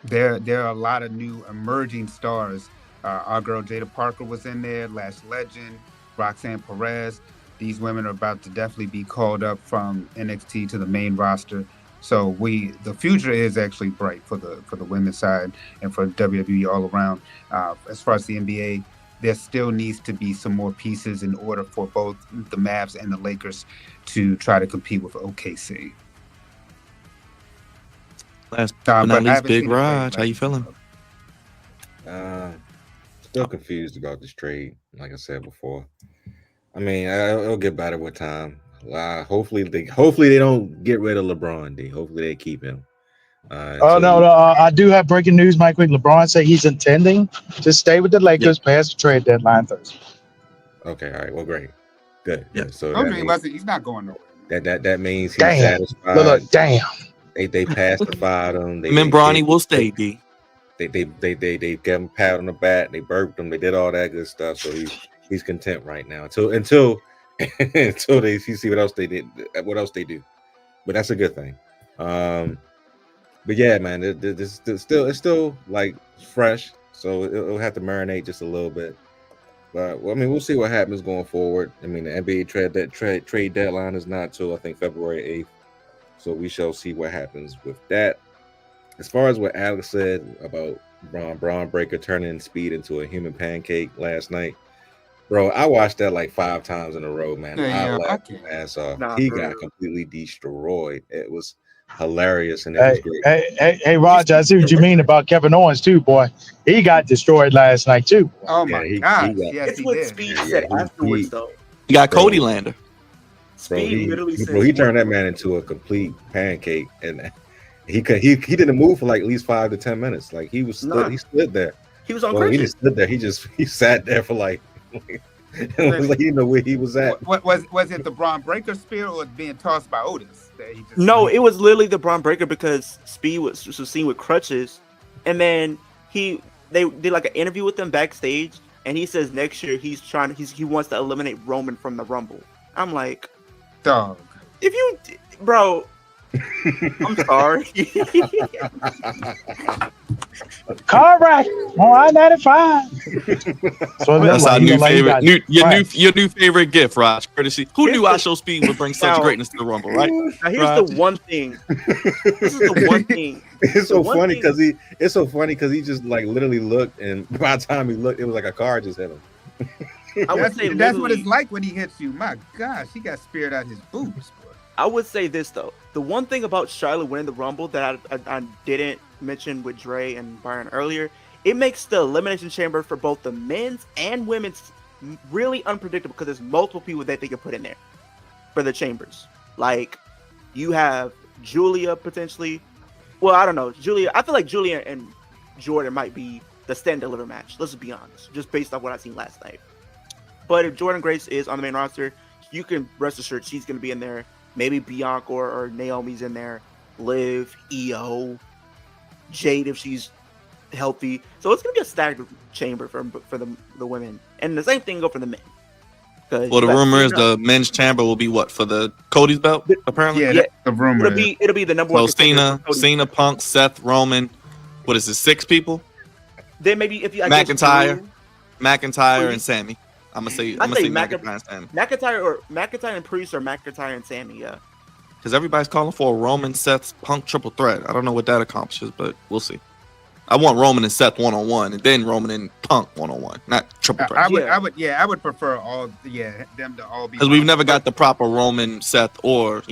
[SPEAKER 4] there are a lot of new emerging stars. Our girl Jada Parker was in there, Lash Legend, Roxanne Perez. These women are about to definitely be called up from NXT to the main roster. So the future is actually bright for the women's side and for WWE all around. As far as the NBA, there still needs to be some more pieces in order for both the Mavs and the Lakers to try to compete with OKC.
[SPEAKER 1] Last but not least, Big Raj, how you feeling?
[SPEAKER 5] Still confused about this trade. Like I said before, it'll get better with time. Hopefully they don't get rid of LeBron. Hopefully they keep him.
[SPEAKER 2] I do have breaking news, Mike. LeBron said he's intending to stay with the Lakers past the trade deadline Thursday.
[SPEAKER 5] Okay, all right. Well, great, good.
[SPEAKER 1] Yeah.
[SPEAKER 5] So
[SPEAKER 4] he's not going nowhere.
[SPEAKER 5] That means he's satisfied.
[SPEAKER 2] Look, damn.
[SPEAKER 5] They pacified him.
[SPEAKER 1] Him and Bronny will stay, D.
[SPEAKER 5] They gave him a pat on the back. They burped him. They did all that good stuff. So he's content right now until they see what else they did, what else they do. But that's a good thing. But yeah, man, it's still like fresh, so it'll have to marinate just a little bit. But we'll see what happens going forward. The NBA trade deadline is not till I think February 8th, so we shall see what happens with that. As far as what Alex said about Braun Breaker turning speed into a human pancake last night, Bro, I watched that like 5 times in a row, man.
[SPEAKER 4] Yeah,
[SPEAKER 5] I
[SPEAKER 4] I
[SPEAKER 5] laughed
[SPEAKER 4] can't.
[SPEAKER 5] my ass off.
[SPEAKER 6] Nah,
[SPEAKER 5] He
[SPEAKER 6] for
[SPEAKER 5] got
[SPEAKER 6] real.
[SPEAKER 5] completely destroyed. It was hilarious and it was
[SPEAKER 2] Hey,
[SPEAKER 5] great.
[SPEAKER 2] hey, Roger, I see what you mean about Kevin Owens too, boy. He got destroyed last night too.
[SPEAKER 4] Oh
[SPEAKER 5] Yeah,
[SPEAKER 4] my
[SPEAKER 5] he
[SPEAKER 4] gosh.
[SPEAKER 5] got-
[SPEAKER 4] Yes,
[SPEAKER 6] It's
[SPEAKER 4] he
[SPEAKER 6] what
[SPEAKER 4] did.
[SPEAKER 6] Speed
[SPEAKER 5] Yeah,
[SPEAKER 6] said
[SPEAKER 5] he-
[SPEAKER 6] afterwards,
[SPEAKER 5] he-
[SPEAKER 6] though.
[SPEAKER 1] You got
[SPEAKER 5] Bro.
[SPEAKER 1] Cody Lander.
[SPEAKER 5] Bro,
[SPEAKER 6] Speed literally said
[SPEAKER 5] he turned that man into a complete pancake, and he didn't move for like at least 5 to 10 minutes. Like he stood there.
[SPEAKER 6] He was on
[SPEAKER 5] Well, he
[SPEAKER 6] crutches.
[SPEAKER 5] just stood there. He sat there for like it was like he didn't know where he was at.
[SPEAKER 4] What was it? The Braun Breaker spear or being tossed by Otis? That he just,
[SPEAKER 6] No, it was literally the Braun Breaker because Speed was seen with crutches, and then they did like an interview with him backstage, and he says next year he wants to eliminate Roman from the Rumble. I'm like,
[SPEAKER 4] dog.
[SPEAKER 6] if you, bro, I'm sorry.
[SPEAKER 2] Car wreck on I-95. So
[SPEAKER 1] That's our new favorite. Your new favorite gift, Raj. Courtesy. Who
[SPEAKER 6] Here's
[SPEAKER 1] knew
[SPEAKER 6] the-
[SPEAKER 1] I Show Speed would bring such
[SPEAKER 6] Now-
[SPEAKER 1] greatness to the Rumble, right?
[SPEAKER 6] Now here's
[SPEAKER 1] Right.
[SPEAKER 6] the one thing. This is the one thing.
[SPEAKER 5] It's so
[SPEAKER 6] one
[SPEAKER 5] funny
[SPEAKER 6] thing-
[SPEAKER 5] because he just like literally looked, and by the time he looked, it was like a car just hit him.
[SPEAKER 6] I would
[SPEAKER 4] That's
[SPEAKER 6] say
[SPEAKER 4] what
[SPEAKER 6] literally-
[SPEAKER 4] it's like when he hits you. My gosh, he got speared out his boots. Boy.
[SPEAKER 6] I would say this though. The one thing about Charlotte winning the Rumble that I didn't mention with Dre and Byron earlier, it makes the Elimination Chamber for both the men's and women's really unpredictable because there's multiple people that they can put in there for the chambers. Like you have Julia potentially. Well, I don't know. Julia. I feel like Julia and Jordan might be the stand deliver match. Let's be honest, just based off what I seen last night. But if Jordan Grace is on the main roster, you can rest assured she's going to be in there. Maybe Bianca or Naomi's in there. Liv, EO, Jade if she's healthy. So it's going to be a stacked chamber for the women. And the same thing go for the men.
[SPEAKER 1] Well, the rumor is the men's chamber will be what for the Cody's belt, apparently.
[SPEAKER 4] Yeah,
[SPEAKER 6] Yeah.
[SPEAKER 4] that's the rumor.
[SPEAKER 6] It'll be the number one.
[SPEAKER 1] So
[SPEAKER 6] contender for Cody.
[SPEAKER 1] Cena, Punk, Seth, Roman. What is it? 6 people?
[SPEAKER 6] Then maybe if you I guess
[SPEAKER 1] McIntyre.
[SPEAKER 6] Drew,
[SPEAKER 1] McIntyre and Sammy. I'm gonna say McIntyre and Sammy
[SPEAKER 6] McIntyre and Priest or McIntyre and Sammy. Yeah.
[SPEAKER 1] because everybody's calling for a Roman, Seth, Punk triple threat. I don't know what that accomplishes, but we'll see. I want Roman and Seth 1-on-1, and then Roman and Punk 1-on-1, not triple threat.
[SPEAKER 4] I would prefer them to all be
[SPEAKER 1] Because we've never got the proper Roman, Seth, or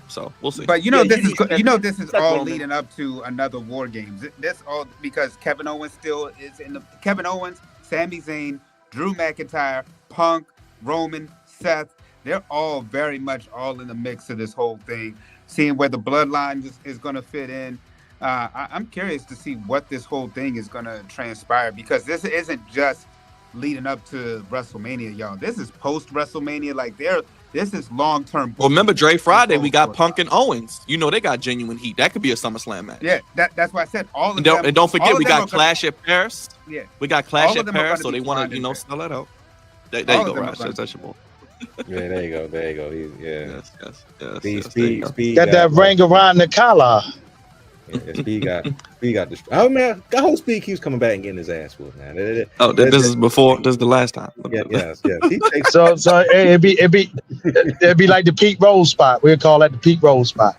[SPEAKER 1] so we'll see.
[SPEAKER 4] But this is
[SPEAKER 6] Seth
[SPEAKER 4] all
[SPEAKER 6] Roman.
[SPEAKER 4] leading up to another War Games. This all because Kevin Owens still is in the Kevin Owens, Sami Zayn, Drew McIntyre, Punk, Roman, Seth. They're all very much all in the mix of this whole thing. Seeing where the bloodline is going to fit in. I'm curious to see what this whole thing is going to transpire because this isn't just leading up to WrestleMania, y'all. This is post WrestleMania. Like this is long term.
[SPEAKER 1] Well, remember Dre Friday, we got Punk and Owens. You know they got genuine heat. That could be a SummerSlam match.
[SPEAKER 4] Yeah, that's why I said all of
[SPEAKER 1] And
[SPEAKER 4] them.
[SPEAKER 1] don't forget,
[SPEAKER 4] all
[SPEAKER 1] we
[SPEAKER 4] of them
[SPEAKER 1] got Clash at Paris.
[SPEAKER 4] Yeah,
[SPEAKER 1] We got Clash
[SPEAKER 4] All
[SPEAKER 1] at
[SPEAKER 4] of them are
[SPEAKER 1] Paris,
[SPEAKER 4] gonna
[SPEAKER 1] so
[SPEAKER 4] be
[SPEAKER 1] they want
[SPEAKER 4] flying
[SPEAKER 1] to,
[SPEAKER 4] in
[SPEAKER 1] sell it out. There
[SPEAKER 4] All
[SPEAKER 1] you
[SPEAKER 4] of
[SPEAKER 1] go,
[SPEAKER 4] them are
[SPEAKER 1] Raj.
[SPEAKER 4] gonna
[SPEAKER 1] That's your boy.
[SPEAKER 5] Yeah, there you go.
[SPEAKER 1] Yes.
[SPEAKER 5] Speed
[SPEAKER 2] Got that ring around the collar.
[SPEAKER 5] Yeah, Speed got destroyed. Oh man, the whole Speed keeps coming back and getting his ass whooped, man.
[SPEAKER 1] This is before. This is the last time.
[SPEAKER 5] Yes. He takes
[SPEAKER 2] So it'd be like the Pete Rose spot. We'll call that the Pete Rose spot.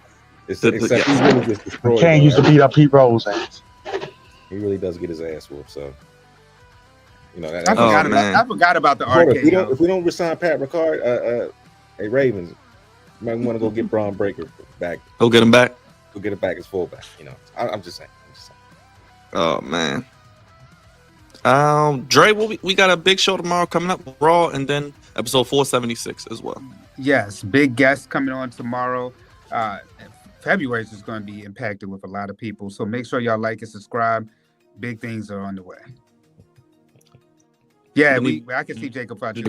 [SPEAKER 5] except he really gets destroyed.
[SPEAKER 2] Can't
[SPEAKER 5] though.
[SPEAKER 2] used to beat up Pete Rose ass.
[SPEAKER 5] He really does get his ass whooped. So that.
[SPEAKER 4] I forgot about the arcade.
[SPEAKER 5] If we don't resign Pat Ricard, hey Ravens, you might want to go get Braun Breaker back.
[SPEAKER 1] Go get him back.
[SPEAKER 5] Go get it back as fullback. I'm just saying.
[SPEAKER 1] Oh man. Dre, we got a big show tomorrow coming up, Raw, and then episode 476 as well.
[SPEAKER 4] Yes, big guests coming on tomorrow. February is just going to be impacted with a lot of people, so make sure y'all like and subscribe. Big things are on the way. Yeah, I can see Jacob out here.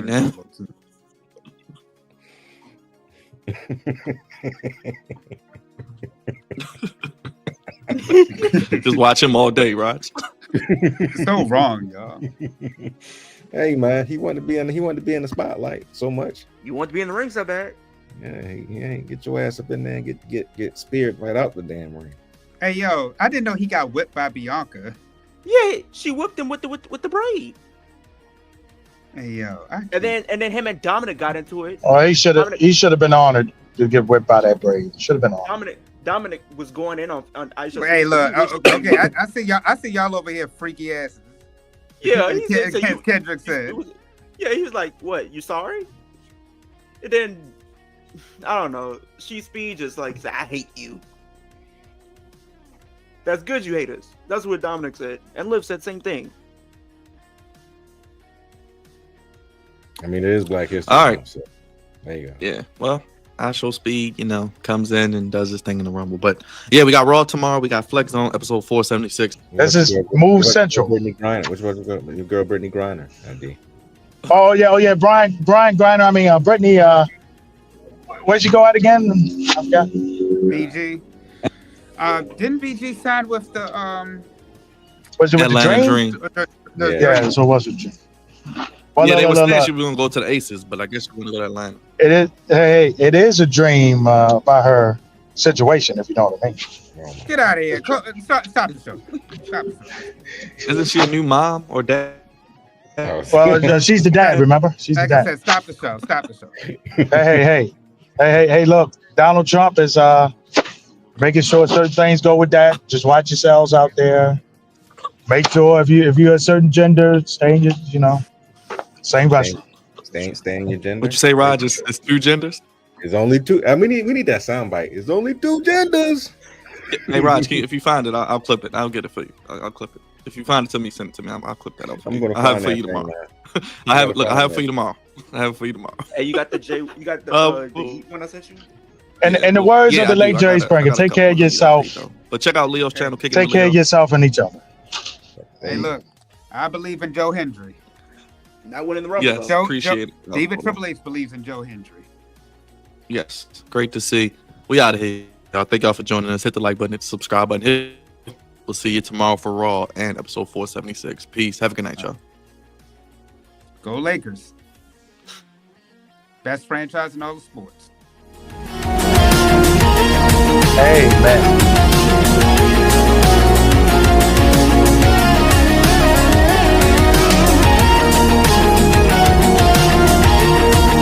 [SPEAKER 1] Just watch him all day, Raj.
[SPEAKER 4] So wrong, y'all.
[SPEAKER 5] Hey man, he wanted to be in the spotlight so much.
[SPEAKER 6] You want to be in the ring so bad.
[SPEAKER 5] Yeah, get your ass up in there and get speared right out the damn ring.
[SPEAKER 4] Hey yo, I didn't know he got whipped by Bianca.
[SPEAKER 6] Yeah, she whipped him with the braid.
[SPEAKER 4] Hey yo,
[SPEAKER 6] and then him and Dominic got into it.
[SPEAKER 2] Oh, he should have been honored to get whipped by that braid. Should have been honored.
[SPEAKER 6] Dominic was going in on Aisha.
[SPEAKER 4] Hey, look, okay, I see y'all over here freaky asses.
[SPEAKER 6] Yeah,
[SPEAKER 4] Kendrick said.
[SPEAKER 6] Yeah, he was like, "What? You sorry?" And then I don't know. Speed just like said, "I hate you." That's good. You hate us. That's what Dominic said, and Liv said same thing.
[SPEAKER 5] I mean, it is Black History.
[SPEAKER 1] All right.
[SPEAKER 5] Month, so there you go.
[SPEAKER 1] Yeah. Well, Astro Speed, comes in and does his thing in the Rumble. But yeah, we got Raw tomorrow. We got Flex on episode 476.
[SPEAKER 2] This is Move Central.
[SPEAKER 5] Brittany Griner. Which was your girl, Brittany Griner? ID.
[SPEAKER 2] Oh yeah. Brian Griner. I mean, Brittany. Where'd she go out again? I forgot.
[SPEAKER 4] BG. Didn't BG sign with the
[SPEAKER 2] Was it with
[SPEAKER 1] Atlanta
[SPEAKER 2] the Dream?
[SPEAKER 1] Dream.
[SPEAKER 2] Yeah, so it was with Dream. Well,
[SPEAKER 1] Yeah, they were saying
[SPEAKER 2] no.
[SPEAKER 1] she was gonna go to the Aces, but I guess she's gonna go to Atlanta.
[SPEAKER 2] It is. Hey, it is a dream by her situation, if you know what I mean.
[SPEAKER 4] Get out of here. Stop the show. Stop the show.
[SPEAKER 1] Isn't she a new mom or dad?
[SPEAKER 2] Well, she's the dad. Remember, she's the
[SPEAKER 4] Like I
[SPEAKER 2] dad.
[SPEAKER 4] said, stop the show. Stop the show.
[SPEAKER 2] Hey! Look, Donald Trump is making sure certain things go with that. Just watch yourselves out there. Make sure if you're a certain gender, stay in your same restaurant.
[SPEAKER 5] Stay in your gender.
[SPEAKER 1] Would you say, Raj? It's two genders?
[SPEAKER 5] It's only two. I mean, we need that soundbite. It's only two genders.
[SPEAKER 1] Hey, Raj, if you find it, I'll clip it. I'll get it for you. I'll clip it. If you find it to me, send it to me. I'll clip that out for
[SPEAKER 5] I'm
[SPEAKER 1] you.
[SPEAKER 5] gonna
[SPEAKER 1] I'll have it
[SPEAKER 5] find
[SPEAKER 1] for
[SPEAKER 5] that
[SPEAKER 1] you
[SPEAKER 5] thing,
[SPEAKER 1] tomorrow.
[SPEAKER 5] man.
[SPEAKER 1] I have it for you tomorrow. I have it for you tomorrow.
[SPEAKER 6] Hey, you got the heat one I sent you?
[SPEAKER 2] And in the words of the late Jerry Springer, take care of yourself.
[SPEAKER 1] But check out Leo's channel.
[SPEAKER 2] Take care of yourself and each other.
[SPEAKER 4] Hey, look, I believe in Joe Hendry.
[SPEAKER 6] Not winning the Rumble.
[SPEAKER 1] Yes,
[SPEAKER 6] though.
[SPEAKER 1] appreciate it.
[SPEAKER 4] Even Triple H believes in Joe Hendry.
[SPEAKER 1] Yes, great to see. We out of here. Y'all, thank y'all for joining us. Hit the like button, hit the subscribe button. We'll see you tomorrow for Raw and episode 476. Peace. Have a good night, y'all.
[SPEAKER 4] Go Lakers. Best franchise in all the sports.
[SPEAKER 2] Hey, man.